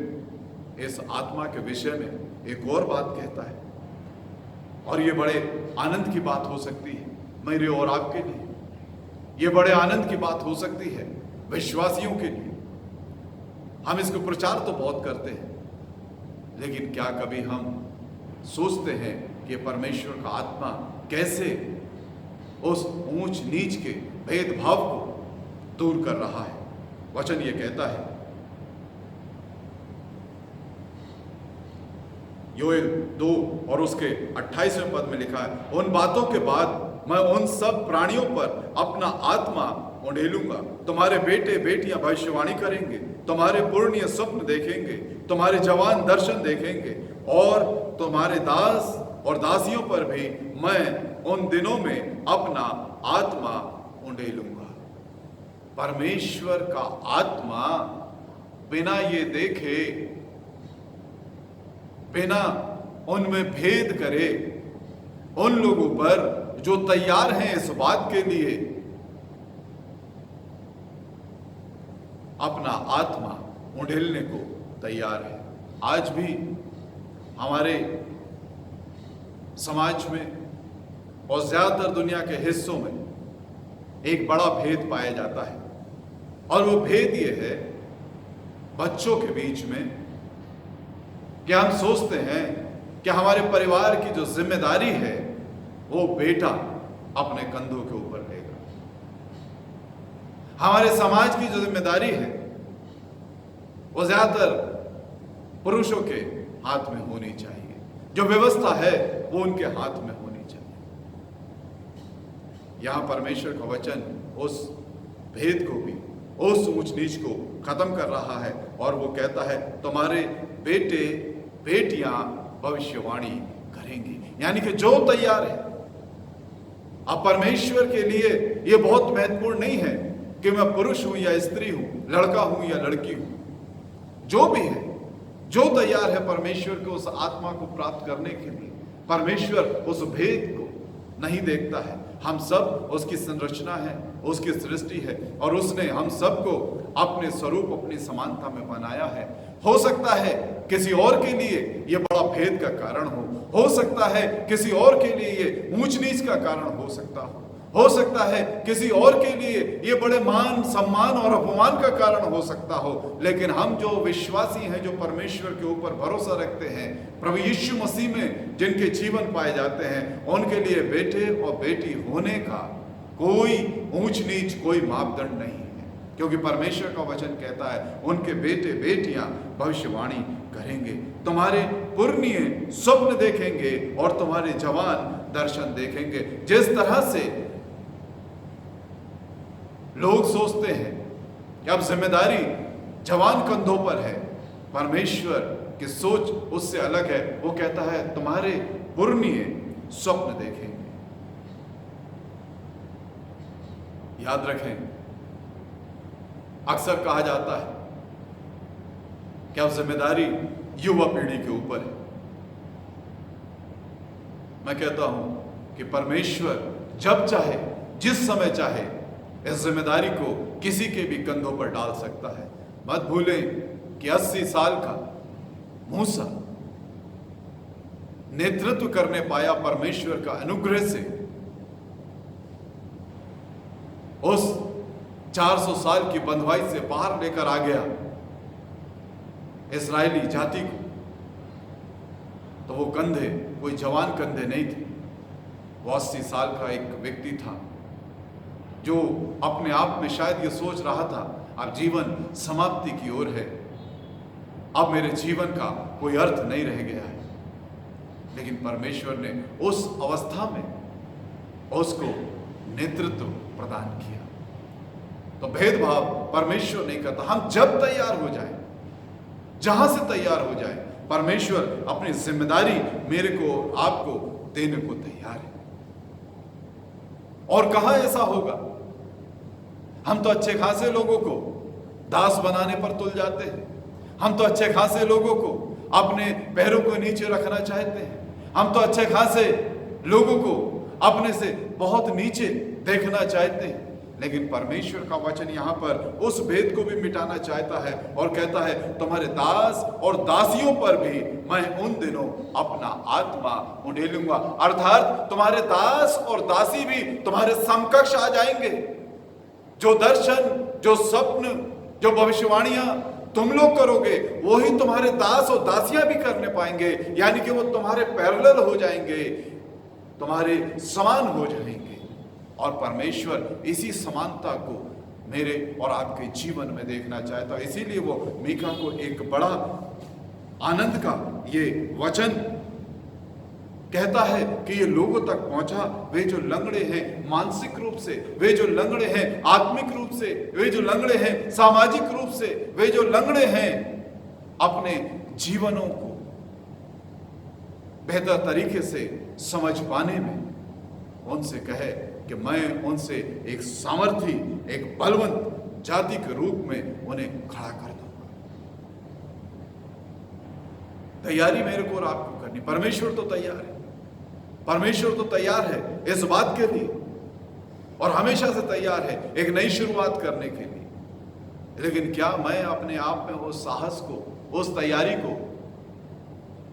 इस आत्मा के विषय में एक और बात कहता है, और ये बड़े आनंद की बात हो सकती है मेरे और आपके लिए, ये बड़े आनंद की बात हो सकती है विश्वासियों के लिए। हम इसको प्रचार तो बहुत करते हैं, लेकिन क्या कभी हम सोचते हैं कि परमेश्वर का आत्मा कैसे उस ऊंच नीच के भेदभाव को दूर कर रहा है? वचन ये कहता है, योएल 2 और उसके 28वें पद में लिखा है, उन बातों के बाद मैं उन सब प्राणियों पर अपना आत्मा उंडेलूंगा। तुम्हारे बेटे बेटियां भविष्यवाणी करेंगे, तुम्हारे पुण्य स्वप्न देखेंगे, तुम्हारे जवान दर्शन देखेंगे, और तुम्हारे दास और दासियों पर भी मैं उन दिनों में अपना आत्मा उंडेलूंगा। परमेश्वर का आत्मा बिना ये देखे, बिना उनमें भेद करे, उन लोगों पर जो तैयार हैं इस बात के लिए, अपना आत्मा उंडेलने को तैयार है। आज भी हमारे समाज में और ज्यादातर दुनिया के हिस्सों में एक बड़ा भेद पाया जाता है, और वो भेद ये है बच्चों के बीच में कि हम सोचते हैं कि हमारे परिवार की जो जिम्मेदारी है वो बेटा अपने कंधों के ऊपर लेगा। हमारे समाज की जो जिम्मेदारी है वो ज्यादातर पुरुषों के हाथ में होनी चाहिए, जो व्यवस्था है वो उनके हाथ में होनी चाहिए। यहां परमेश्वर का वचन उस भेद को भी, उस ऊंच नीच को खत्म कर रहा है, और वो कहता है तुम्हारे बेटे बेटियां भविष्यवाणी करेंगी। यानी कि जो तैयार है। अब परमेश्वर के लिए यह बहुत महत्वपूर्ण नहीं है कि मैं पुरुष हूं या स्त्री हूं, लड़का हूं या लड़की हूं, जो भी है, जो तैयार है परमेश्वर के उस आत्मा को प्राप्त करने के लिए। परमेश्वर उस भेद को नहीं देखता है। हम सब उसकी संरचना है, उसकी सृष्टि है, और उसने हम सबको अपने स्वरूप, अपनी समानता में बनाया है। हो सकता है किसी और के लिए यह बड़ा भेद का कारण हो सकता है किसी और के लिए ये ऊंच नीच का कारण हो सकता है किसी और के लिए ये बड़े मान सम्मान और अपमान का कारण हो सकता हो। लेकिन हम जो विश्वासी हैं, जो परमेश्वर के ऊपर भरोसा रखते हैं, प्रभु यीशु मसीह में जिनके जीवन पाए जाते हैं, उनके लिए बेटे और बेटी होने का कोई ऊंच नीच, कोई मापदंड नहीं है। क्योंकि परमेश्वर का वचन कहता है उनके बेटे बेटियां भविष्यवाणी करेंगे, तुम्हारे पुरनिये स्वप्न देखेंगे और तुम्हारे जवान दर्शन देखेंगे। जिस तरह से लोग सोचते हैं कि अब जिम्मेदारी जवान कंधों पर है, परमेश्वर की सोच उससे अलग है। वो कहता है तुम्हारे पुरनिये स्वप्न देखेंगे। याद रखें, अक्सर कहा जाता है कि अब जिम्मेदारी युवा पीढ़ी के ऊपर है। मैं कहता हूं कि परमेश्वर जब चाहे, जिस समय चाहे, इस जिम्मेदारी को किसी के भी कंधों पर डाल सकता है। मत भूलें कि 80 साल का मूसा नेतृत्व करने पाया परमेश्वर का अनुग्रह से उस 400 साल की बंधुआई से बाहर लेकर आ गया इस्राएली जाति को। तो वो कंधे कोई जवान कंधे नहीं थे, वो 80 साल का एक व्यक्ति था जो अपने आप में शायद ये सोच रहा था अब जीवन समाप्ति की ओर है, अब मेरे जीवन का कोई अर्थ नहीं रह गया है। लेकिन परमेश्वर ने उस अवस्था में उसको नेतृत्व प्रदान किया। तो भेदभाव परमेश्वर नहीं करता। हम जब तैयार हो जाए, जहां से तैयार हो जाए, परमेश्वर अपनी जिम्मेदारी मेरे को, आपको देने को तैयार है। और कहां ऐसा होगा? हम तो अच्छे खासे लोगों को दास बनाने पर तुल जाते हैं। हम तो अच्छे खासे लोगों को अपने पैरों को नीचे रखना चाहते हैं। हम तो अच्छे खासे लोगों को अपने से बहुत नीचे देखना चाहते हैं। लेकिन परमेश्वर का वचन यहां पर उस भेद को भी मिटाना चाहता है और कहता है तुम्हारे दास और दासियों पर भी मैं उन दिनों अपना आत्मा उंडेलूंगा। अर्थात तुम्हारे दास और दासी भी तुम्हारे समकक्ष आ जाएंगे। जो दर्शन, जो स्वप्न, जो भविष्यवाणियां तुम लोग करोगे, वही तुम्हारे दास और दासियां भी करने पाएंगे। यानी कि वो तुम्हारे पैरेलल हो जाएंगे, तुम्हारे समान हो जाएंगे। और परमेश्वर इसी समानता को मेरे और आपके जीवन में देखना चाहता है। इसीलिए वो मीका को एक बड़ा आनंद का ये वचन कहता है कि ये लोगों तक पहुंचा। वे जो लंगड़े हैं मानसिक रूप से, वे जो लंगड़े हैं आत्मिक रूप से, वे जो लंगड़े हैं सामाजिक रूप से, वे जो लंगड़े हैं अपने जीवनों को बेहतर तरीके से समझ पाने में, उनसे कहे कि मैं उनसे एक सामर्थी, एक बलवंत जाति के रूप में उन्हें खड़ा कर दूंगा। तैयारी मेरे को और आपको करनी। परमेश्वर तो तैयार है, परमेश्वर तो तैयार है इस बात के लिए, और हमेशा से तैयार है एक नई शुरुआत करने के लिए। लेकिन क्या मैं अपने आप में उस साहस को, उस तैयारी को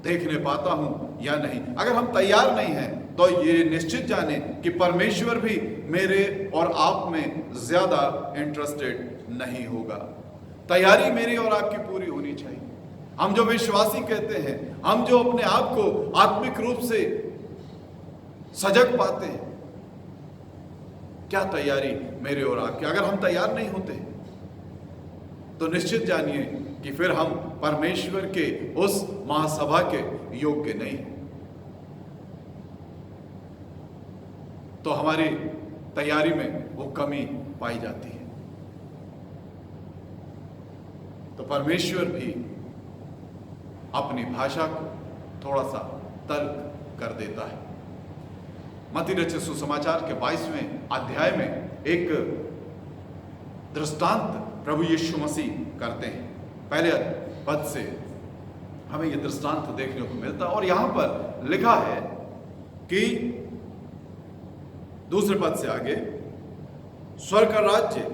देखने पाता हूं या नहीं? अगर हम तैयार नहीं हैं तो ये निश्चित जाने कि परमेश्वर भी मेरे और आप में ज्यादा इंटरेस्टेड नहीं होगा। तैयारी मेरी और आपकी पूरी होनी चाहिए। हम जो विश्वासी कहते हैं, हम जो अपने आप को आत्मिक रूप से सजग पाते हैं, क्या तैयारी मेरे और आपकी? अगर हम तैयार नहीं होते तो निश्चित जानिए कि फिर हम परमेश्वर के उस महासभा के योग्य नहीं हैं। तो हमारी तैयारी में वो कमी पाई जाती है। तो परमेश्वर भी अपनी भाषा को थोड़ा सा तल्ख कर देता है। मत्ती रचित सुसमाचार के 22वें अध्याय में एक दृष्टांत प्रभु यीशु मसीह करते हैं। पहले पद से हमें यह दृष्टांत देखने को मिलता है, और यहां पर लिखा है कि दूसरे पद से आगे, स्वर्ग का राज्य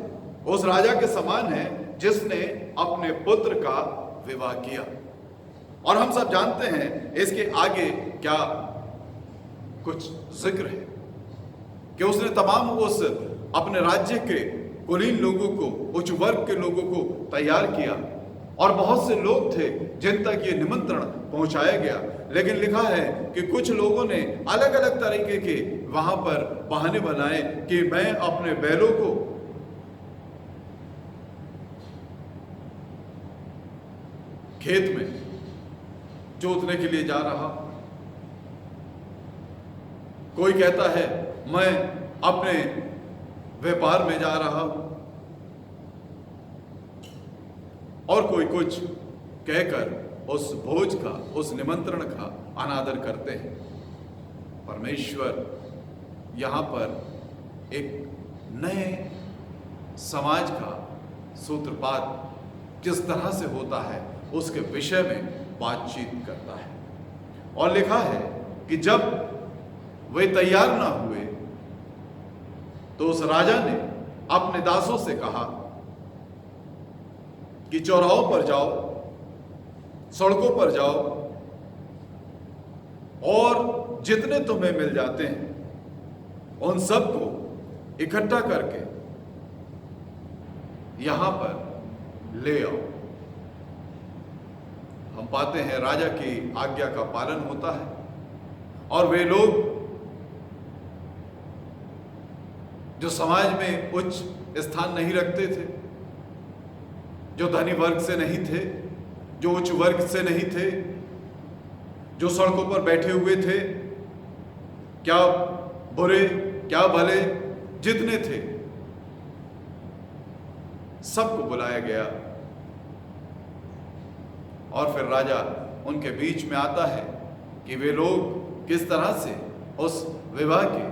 उस राजा के समान है जिसने अपने पुत्र का विवाह किया। और हम सब जानते हैं इसके आगे क्या कुछ जिक्र है कि उसने तमाम उस अपने राज्य के कुलीन लोगों को, उच्च वर्ग के लोगों को तैयार किया, और बहुत से लोग थे जिन तक ये निमंत्रण पहुंचाया गया। लेकिन लिखा है कि कुछ लोगों ने अलग अलग तरीके के वहां पर बहाने बनाए कि मैं अपने बैलों को खेत में जोतने के लिए जा रहा, कोई कहता है मैं अपने व्यापार में जा रहा हूं, और कोई कुछ कहकर उस भोज का, उस निमंत्रण का अनादर करते हैं। परमेश्वर यहां पर एक नए समाज का सूत्रपात किस तरह से होता है उसके विषय में बातचीत करता है। और लिखा है कि जब वे तैयार ना हुए तो उस राजा ने अपने दासों से कहा कि चौराहों पर जाओ, सड़कों पर जाओ, और जितने तुम्हें मिल जाते हैं उन सबको इकट्ठा करके यहां पर ले आओ। हम पाते हैं राजा की आज्ञा का पालन होता है, और वे लोग जो समाज में उच्च स्थान नहीं रखते थे, जो धनी वर्ग से नहीं थे, जो उच्च वर्ग से नहीं थे, जो सड़कों पर बैठे हुए थे, क्या बुरे क्या भले, जितने थे सबको बुलाया गया। और फिर राजा उनके बीच में आता है कि वे लोग किस तरह से उस विवाह के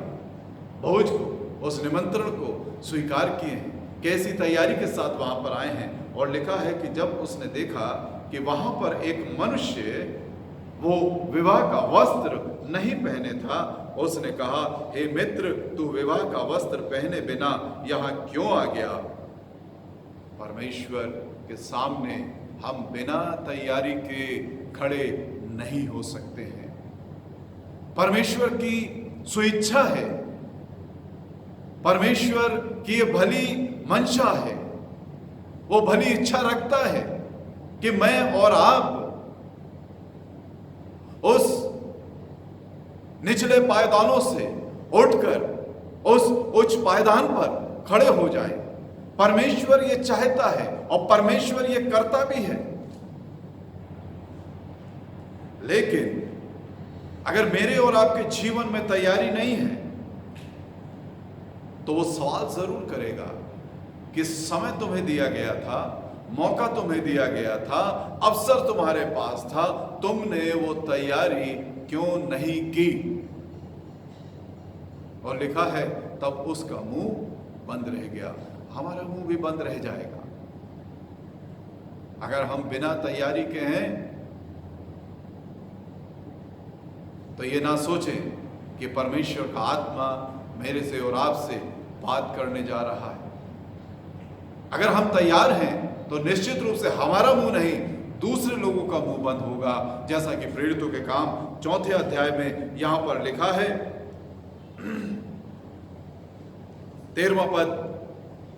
भोज को, उस निमंत्रण को स्वीकार किए हैं, कैसी तैयारी के साथ वहां पर आए हैं। और लिखा है कि जब उसने देखा कि वहां पर एक मनुष्य वो विवाह का वस्त्र नहीं पहने था, उसने कहा, हे मित्र, तू विवाह का वस्त्र पहने बिना यहां क्यों आ गया? परमेश्वर के सामने हम बिना तैयारी के खड़े नहीं हो सकते हैं। परमेश्वर की स्वेच्छा है, परमेश्वर की ये भली मंशा है, वो भली इच्छा रखता है कि मैं और आप उस निचले पायदानों से उठकर उस उच्च पायदान पर खड़े हो जाएं। परमेश्वर ये चाहता है और परमेश्वर ये करता भी है। लेकिन अगर मेरे और आपके जीवन में तैयारी नहीं है तो वो सवाल जरूर करेगा कि समय तुम्हें दिया गया था, मौका तुम्हें दिया गया था, अवसर तुम्हारे पास था, तुमने वो तैयारी क्यों नहीं की? और लिखा है तब उसका मुंह बंद रह गया। हमारा मुंह भी बंद रह जाएगा। अगर हम बिना तैयारी के हैं तो ये ना सोचें कि परमेश्वर का आत्मा मेरे से और आपसे बात करने जा रहा है। अगर हम तैयार हैं तो निश्चित रूप से हमारा मुंह नहीं, दूसरे लोगों का मुंह बंद होगा, जैसा कि प्रेरितों के काम 4 अध्याय में यहां पर लिखा है। 13वां पद,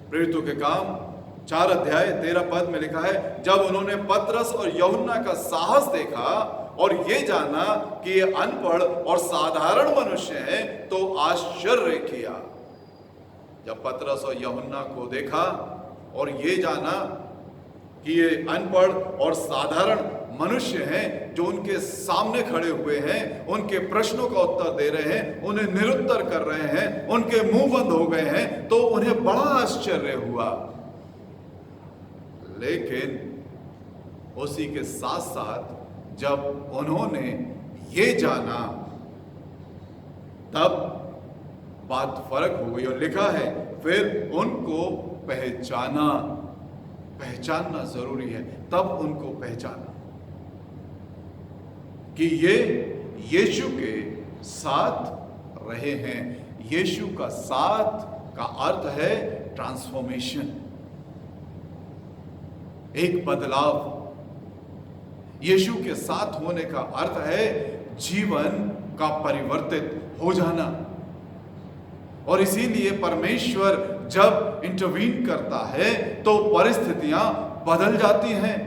प्रेरितों के काम 4 अध्याय 13 पद में लिखा है, जब उन्होंने पतरस और यूहन्ना का साहस देखा और ये जाना कि ये अनपढ़ और साधारण मनुष्य हैं तो आश्चर्य किया। जब पतरस और यूहन्ना को देखा और ये जाना कि ये अनपढ़ और साधारण मनुष्य हैं जो उनके सामने खड़े हुए हैं, उनके प्रश्नों का उत्तर दे रहे हैं, उन्हें निरुत्तर कर रहे हैं, उनके मुंह बंद हो गए हैं, तो उन्हें बड़ा आश्चर्य हुआ। लेकिन उसी के साथ साथ जब उन्होंने ये जाना तब बात फर्क हो गई और लिखा है फिर उनको पहचानना जरूरी है। तब उनको पहचाना कि ये यीशु के साथ रहे हैं। यीशु का साथ का अर्थ है ट्रांसफॉर्मेशन, एक बदलाव। यीशु के साथ होने का अर्थ है जीवन का परिवर्तित हो जाना। और इसीलिए परमेश्वर जब इंटरवीन करता है तो परिस्थितियां बदल जाती हैं।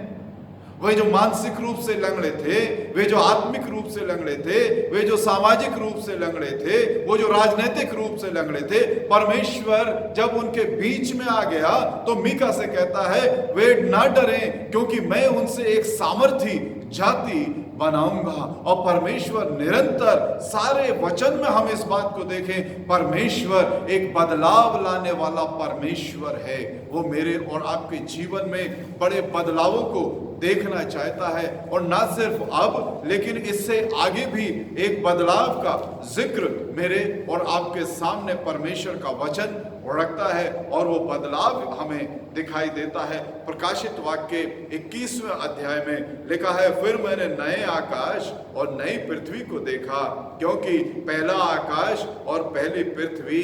वे जो मानसिक रूप से लंगड़े थे, वे जो आत्मिक रूप से लंगड़े थे, वे जो सामाजिक रूप से लंगड़े थे, वो जो राजनीतिक रूप से लंगड़े थे, परमेश्वर जब उनके बीच में आ गया तो मीका से कहता है वे ना डरें क्योंकि मैं उनसे एक सामर्थी जाति बनाऊंगा। और परमेश्वर निरंतर सारे वचन में हम इस बात को देखें, परमेश्वर एक बदलाव लाने वाला परमेश्वर है। वो मेरे और आपके जीवन में बड़े बदलावों को देखना चाहता है। और ना सिर्फ अब लेकिन इससे आगे भी एक बदलाव का जिक्र मेरे और आपके सामने परमेश्वर का वचन रखता है और वो बदलाव हमें दिखाई देता है। प्रकाशित वाक्य 21वें अध्याय में लिखा है, फिर मैंने नए आकाश और नई पृथ्वी को देखा क्योंकि पहला आकाश और पहली पृथ्वी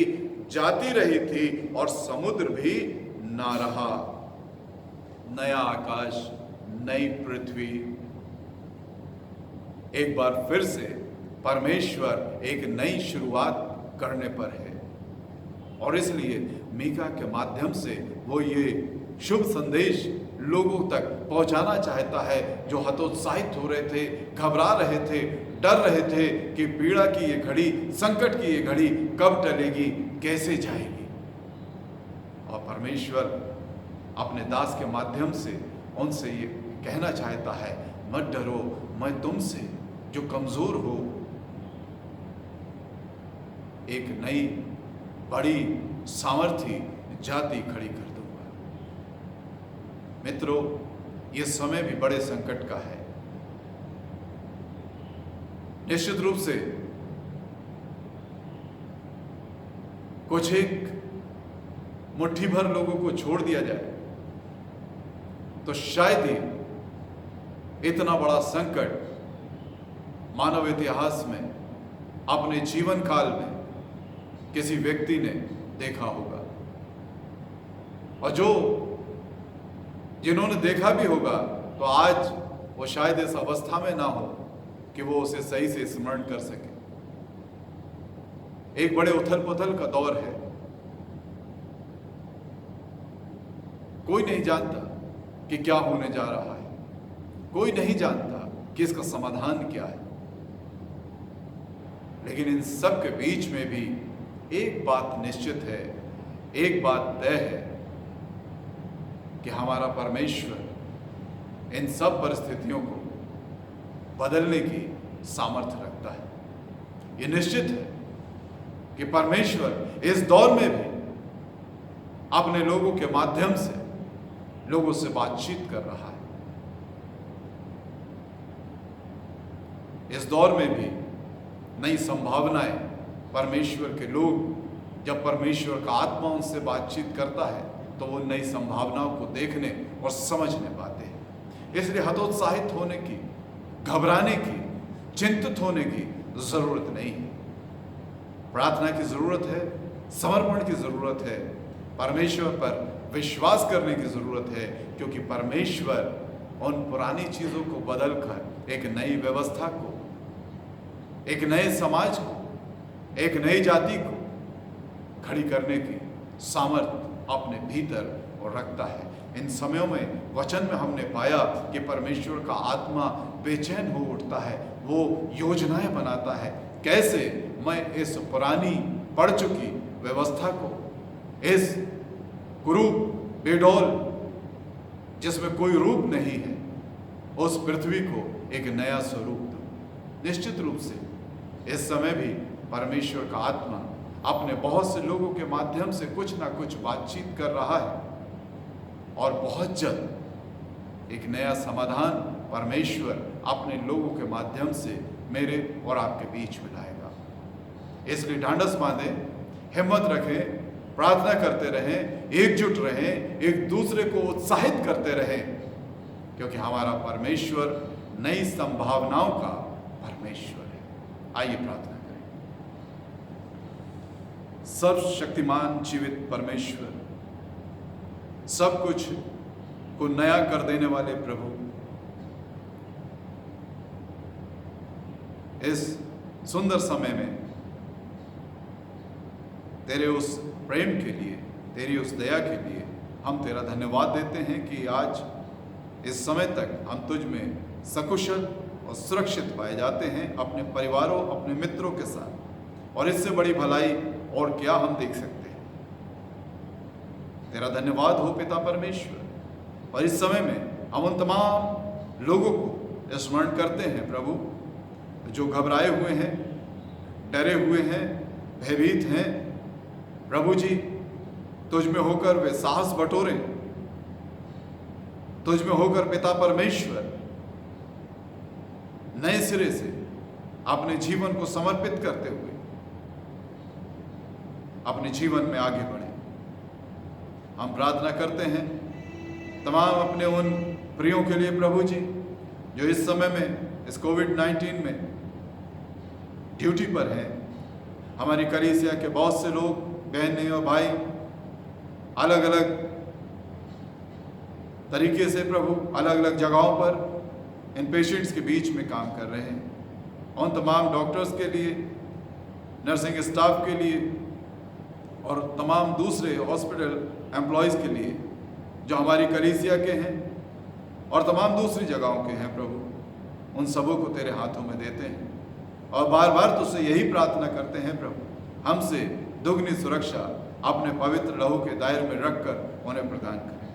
जाती रही थी और समुद्र भी ना रहा। नया आकाश, नई पृथ्वी। एक बार फिर से परमेश्वर एक नई शुरुआत करने पर है और इसलिए मीका के माध्यम से वो ये शुभ संदेश लोगों तक पहुंचाना चाहता है जो हतोत्साहित हो रहे थे, घबरा रहे थे, डर रहे थे कि पीड़ा की ये घड़ी, संकट की ये घड़ी कब टलेगी, कैसे जाएगी। और परमेश्वर अपने दास के माध्यम से उनसे ये कहना चाहता है, मत डरो, मैं तुमसे जो कमजोर हो एक नई बड़ी सामर्थी जाति खड़ी कर दूंगा। मित्रों, ये समय भी बड़े संकट का है। निश्चित रूप से कुछ एक मुट्ठी भर लोगों को छोड़ दिया जाए तो शायद ही इतना बड़ा संकट मानव इतिहास में अपने जीवन काल में किसी व्यक्ति ने देखा होगा। और जिन्होंने देखा भी होगा तो आज वो शायद इस अवस्था में ना हो कि वो उसे सही से स्मरण कर सके। एक बड़े उथल पुथल का दौर है। कोई नहीं जानता कि क्या होने जा रहा है, कोई नहीं जानता कि इसका समाधान क्या है। लेकिन इन सब के बीच में भी एक बात निश्चित है, एक बात तय है कि हमारा परमेश्वर इन सब परिस्थितियों को बदलने की सामर्थ्य रखता है। ये निश्चित है कि परमेश्वर इस दौर में भी अपने लोगों के माध्यम से लोगों से बातचीत कर रहा है। इस दौर में भी नई संभावनाएं, परमेश्वर के लोग जब परमेश्वर का आत्मा उनसे बातचीत करता है तो वो नई संभावनाओं को देखने और समझने पाते हैं। इसलिए हतोत्साहित होने की, घबराने की, चिंतित होने की जरूरत नहीं है। प्रार्थना की जरूरत है, समर्पण की जरूरत है, परमेश्वर पर विश्वास करने की जरूरत है, क्योंकि परमेश्वर उन पुरानी चीजों को बदलकर एक नई व्यवस्था को, एक नए समाज को, एक नई जाति को खड़ी करने की सामर्थ्य अपने भीतर और रखता है। इन समयों में वचन में हमने पाया कि परमेश्वर का आत्मा बेचैन हो उठता है, वो योजनाएं बनाता है, कैसे मैं इस पुरानी पड़ चुकी व्यवस्था को, इस कुरूप बेडौल जिसमें कोई रूप नहीं है, उस पृथ्वी को एक नया स्वरूप दूं। निश्चित रूप से इस समय भी परमेश्वर का आत्मा अपने बहुत से लोगों के माध्यम से कुछ ना कुछ बातचीत कर रहा है, और बहुत जल्द एक नया समाधान परमेश्वर अपने लोगों के माध्यम से मेरे और आपके बीच में लाएगा। इसलिए ढांढस बांधें, हिम्मत रखें, प्रार्थना करते रहें, एकजुट रहें, एक दूसरे को उत्साहित करते रहें, क्योंकि हमारा परमेश्वर नई संभावनाओं का परमेश्वर है। आइए प्रार्थना करें। सर्वशक्तिमान जीवित परमेश्वर, सब कुछ को नया कर देने वाले प्रभु, इस सुंदर समय में तेरे उस प्रेम के लिए, तेरी उस दया के लिए हम तेरा धन्यवाद देते हैं कि आज इस समय तक हम तुझ में सकुशल और सुरक्षित पाए जाते हैं, अपने परिवारों, अपने मित्रों के साथ। और इससे बड़ी भलाई और क्या हम देख सकते हैं। तेरा धन्यवाद हो पिता परमेश्वर। और इस समय में हम उन तमाम लोगों को स्मरण करते हैं प्रभु, जो घबराए हुए हैं, डरे हुए हैं, भयभीत हैं। प्रभु जी, तुझ में होकर वे साहस बटोरें, तुझ में होकर पिता परमेश्वर नए सिरे से अपने जीवन को समर्पित करते हुए अपने जीवन में आगे बढ़े। हम प्रार्थना करते हैं तमाम अपने उन प्रियों के लिए प्रभु जी, जो इस समय में इस कोविड-19 में ड्यूटी पर हैं। हमारी कलीसिया के बहुत से लोग, बहनें और भाई अलग अलग तरीके से प्रभु अलग अलग जगहों पर इन पेशेंट्स के बीच में काम कर रहे हैं। उन तमाम डॉक्टर्स के लिए, नर्सिंग स्टाफ के लिए और तमाम दूसरे हॉस्पिटल एम्प्लॉयज़ के लिए जो हमारी कलीसिया के हैं और तमाम दूसरी जगहों के हैं प्रभु, उन सबों को तेरे हाथों में देते हैं और बार बार तुझसे यही प्रार्थना करते हैं प्रभु, हमसे दुगनी सुरक्षा अपने पवित्र लहू के दायरे में रखकर उन्हें प्रदान करें,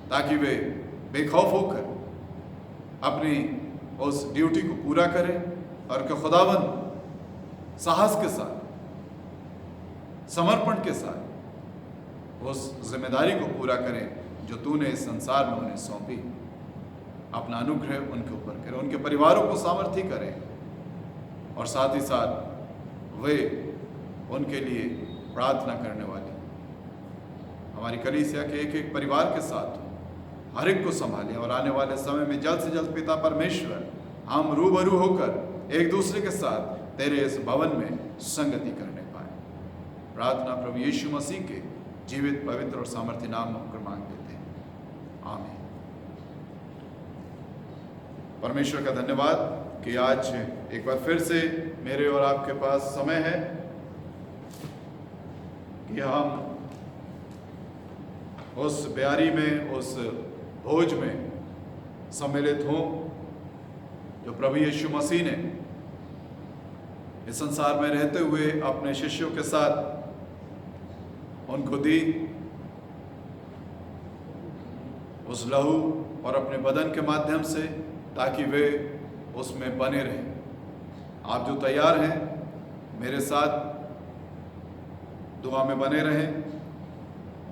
ताकि वे बेखौफ होकर अपनी उस ड्यूटी को पूरा करें और कि खुदावंद साहस के साथ, समर्पण के साथ उस जिम्मेदारी को पूरा करें जो तूने इस संसार में उन्हें सौंपी। अपना अनुग्रह उनके ऊपर करें, उनके परिवारों को सामर्थ्य करें और साथ ही साथ वे उनके लिए प्रार्थना करने वाले हमारी कलीसिया के एक एक परिवार के साथ हर एक को संभालें और आने वाले समय में जल्द से जल्द पिता परमेश्वर हम रूबरू होकर एक दूसरे के साथ तेरे इस भवन में संगति करने पाए। प्रार्थना प्रभु यीशु मसीह के जीवित, पवित्र और सामर्थ्य नाम में होकर मांग लेते हैं, आमीन। परमेश्वर का धन्यवाद कि आज एक बार फिर से मेरे और आपके पास समय है कि हम उस ब्यारी में, उस भोज में सम्मिलित हों जो प्रभु यीशु मसीह ने इस संसार में रहते हुए अपने शिष्यों के साथ उनको दी, उस लहू और अपने बदन के माध्यम से, ताकि वे उसमें बने रहें। आप जो तैयार हैं मेरे साथ दुआ में बने रहें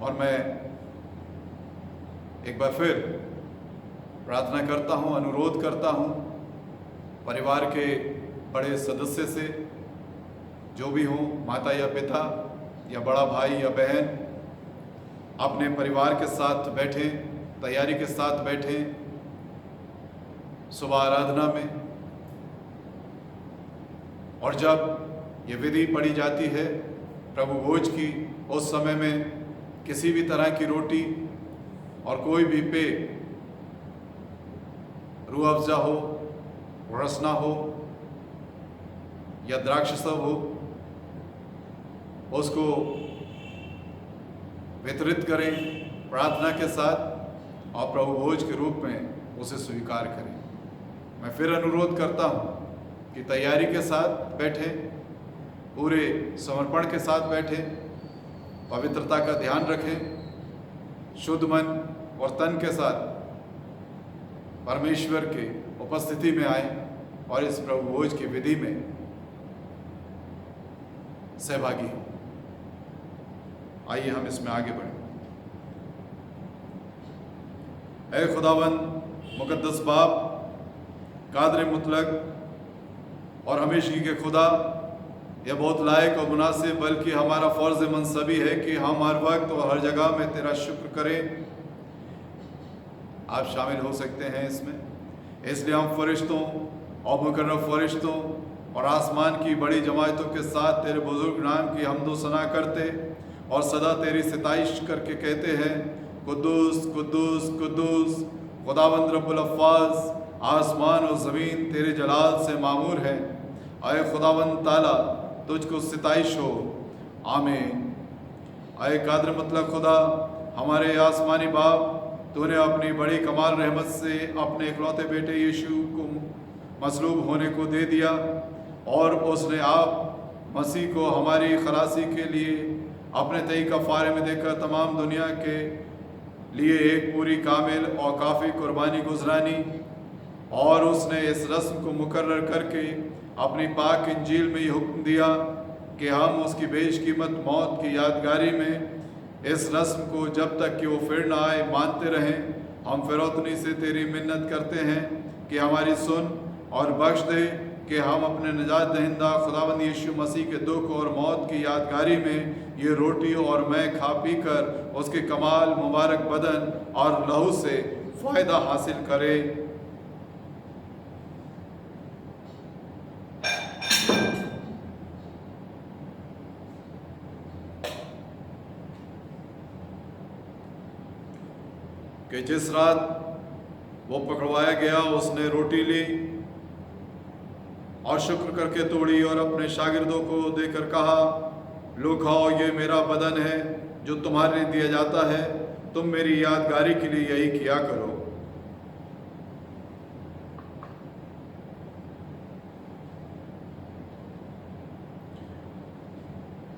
और मैं एक बार फिर प्रार्थना करता हूं, अनुरोध करता हूं परिवार के बड़े सदस्य से, जो भी हों, माता या पिता या बड़ा भाई या बहन अपने परिवार के साथ बैठें, तैयारी के साथ बैठें सुबह आराधना में। और जब ये विधि पढ़ी जाती है प्रभु भोज की, उस समय में किसी भी तरह की रोटी और कोई भी पेय, रूह अफ़ज़ा हो, रसना हो या द्राक्षसव हो, उसको वितरित करें प्रार्थना के साथ और प्रभु भोज के रूप में उसे स्वीकार करें। मैं फिर अनुरोध करता हूँ कि तैयारी के साथ बैठें, पूरे समर्पण के साथ बैठें, पवित्रता का ध्यान रखें, शुद्ध मन और तन के साथ परमेश्वर के उपस्थिति में आए और इस प्रभु भोज की विधि में सहभागी हों। आइए हम इसमें आगे बढ़ें। ऐ खुदावंद मुकद्दस बाप, कादर मुतलक और हमेशगी के खुदा, यह बहुत लायक और मुनासिब बल्कि हमारा फ़र्ज़ मनसबी है कि हम हर वक्त और हर जगह में तेरा शुक्र करें। आप शामिल हो सकते हैं इसमें, इसलिए हम फरिश्तों और मुकर्रब फरिश्तों और आसमान की बड़ी जमायतों के साथ तेरे बुजुर्ग नाम की हम्दो सना करते और सदा तेरी सिताइश करके कहते हैं, कुद्दूस कुद्दूस कुद्दूस खुदावंद रब्बुल अफ़्फ़ाज़, आसमान और ज़मीन तेरे जलाल से मामूर है। आए खुदावंद ताला, तुझको सिताइश हो। आमीन। आए कादर मतलब खुदा, हमारे आसमानी बाप, तूने अपनी बड़ी कमाल रहमत से अपने इकलौते बेटे यीशु को मसलूब होने को दे दिया और उसने आप मसीह को हमारी खलासी के लिए अपने तय कफ़ारे में देकर तमाम दुनिया के लिए एक पूरी कामिल और काफ़ी कुर्बानी गुजरानी। और उसने इस रस्म को मुकर्रर करके अपनी पाक इंजील में ये हुक्म दिया कि हम उसकी बेशकीमत मौत की यादगारी में इस रस्म को जब तक कि वो फिर ना आए मानते रहें। हम फिरौतनी से तेरी मिन्नत करते हैं कि हमारी सुन और बख्श दे कि हम अपने निजात दहिंदा खुदावंद यीशु मसीह के दुख और मौत की यादगारी में ये रोटी और मैं खा पी कर उसके कमाल मुबारक बदन और लहू से फ़ायदा हासिल करें। कि जिस रात वो पकड़वाया गया, उसने रोटी ली और शुक्र करके तोड़ी और अपने शागिर्दों को देकर कहा, लो खाओ, ये मेरा बदन है जो तुम्हारे लिए दिया जाता है, तुम मेरी यादगारी के लिए यही किया करो।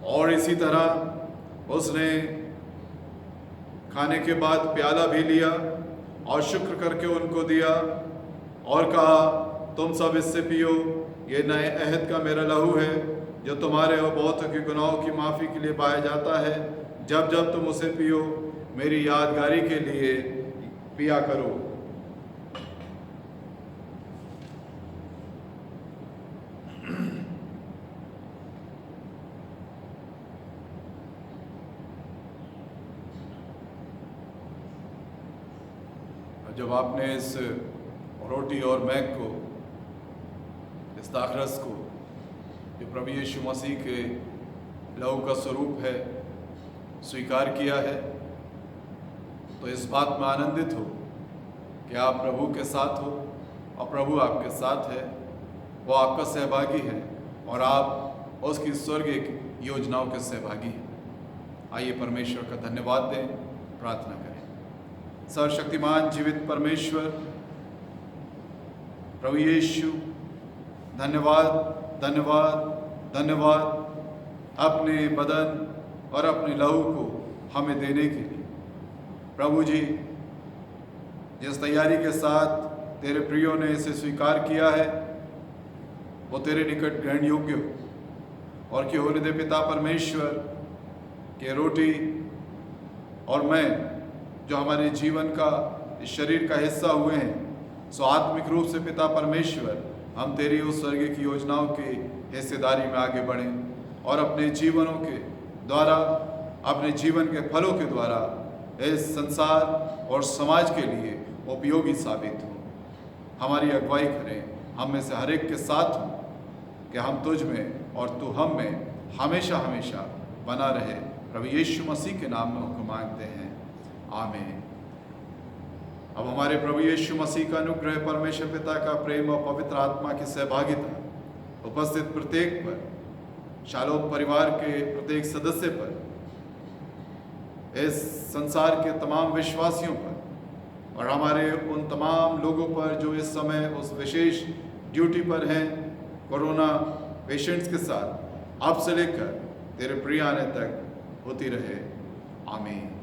और इसी तरह उसने खाने के बाद प्याला भी लिया और शुक्र करके उनको दिया और कहा, तुम सब इससे पियो, ये नए अहद का मेरा लहू है जो तुम्हारे और बहुतों के गुनाहों की माफ़ी के लिए पाया जाता है। जब जब तुम उसे पियो, मेरी यादगारी के लिए पिया करो। जब आपने इस रोटी और मैग को, इस दाखरस को, जो प्रभु यीशु मसीह के लहू का स्वरूप है, स्वीकार किया है, तो इस बात में आनंदित हो कि आप प्रभु के साथ हो और प्रभु आपके साथ है, वो आपका सहभागी है और आप उसकी स्वर्गिक योजनाओं के सहभागी हैं। आइए परमेश्वर का धन्यवाद दें, प्रार्थना करें। सर्वशक्तिमान जीवित परमेश्वर प्रभु यीशु, धन्यवाद धन्यवाद धन्यवाद अपने बदन और अपने लहू को हमें देने के लिए। प्रभु जी, जिस तैयारी के साथ तेरे प्रियो ने इसे स्वीकार किया है, वो तेरे निकट ग्रहण योग्य हो और कि होने दे पिता परमेश्वर के रोटी और मैं जो हमारे जीवन का, इस शरीर का हिस्सा हुए हैं, सो आत्मिक रूप से पिता परमेश्वर हम तेरी उस स्वर्गीय की योजनाओं की हिस्सेदारी में आगे बढ़ें और अपने जीवनों के द्वारा, अपने जीवन के फलों के द्वारा इस संसार और समाज के लिए उपयोगी साबित हो। हमारी अगुवाई करें, हम में से हर एक के साथ हो कि हम तुझ में और तू हम में हमेशा हमेशा बना रहे। प्रभु यीशु मसीह के नाम में हुक्म मांगते हैं, आमीन। अब हमारे प्रभु यीशु मसीह का अनुग्रह, परमेश्वर पिता का प्रेम और पवित्र आत्मा की सहभागिता उपस्थित प्रत्येक पर, शालोम परिवार के प्रत्येक सदस्य पर, इस संसार के तमाम विश्वासियों पर और हमारे उन तमाम लोगों पर जो इस समय उस विशेष ड्यूटी पर हैं कोरोना पेशेंट्स के साथ, अब से लेकर तेरे प्रिय आने तक होती रहे, आमीन।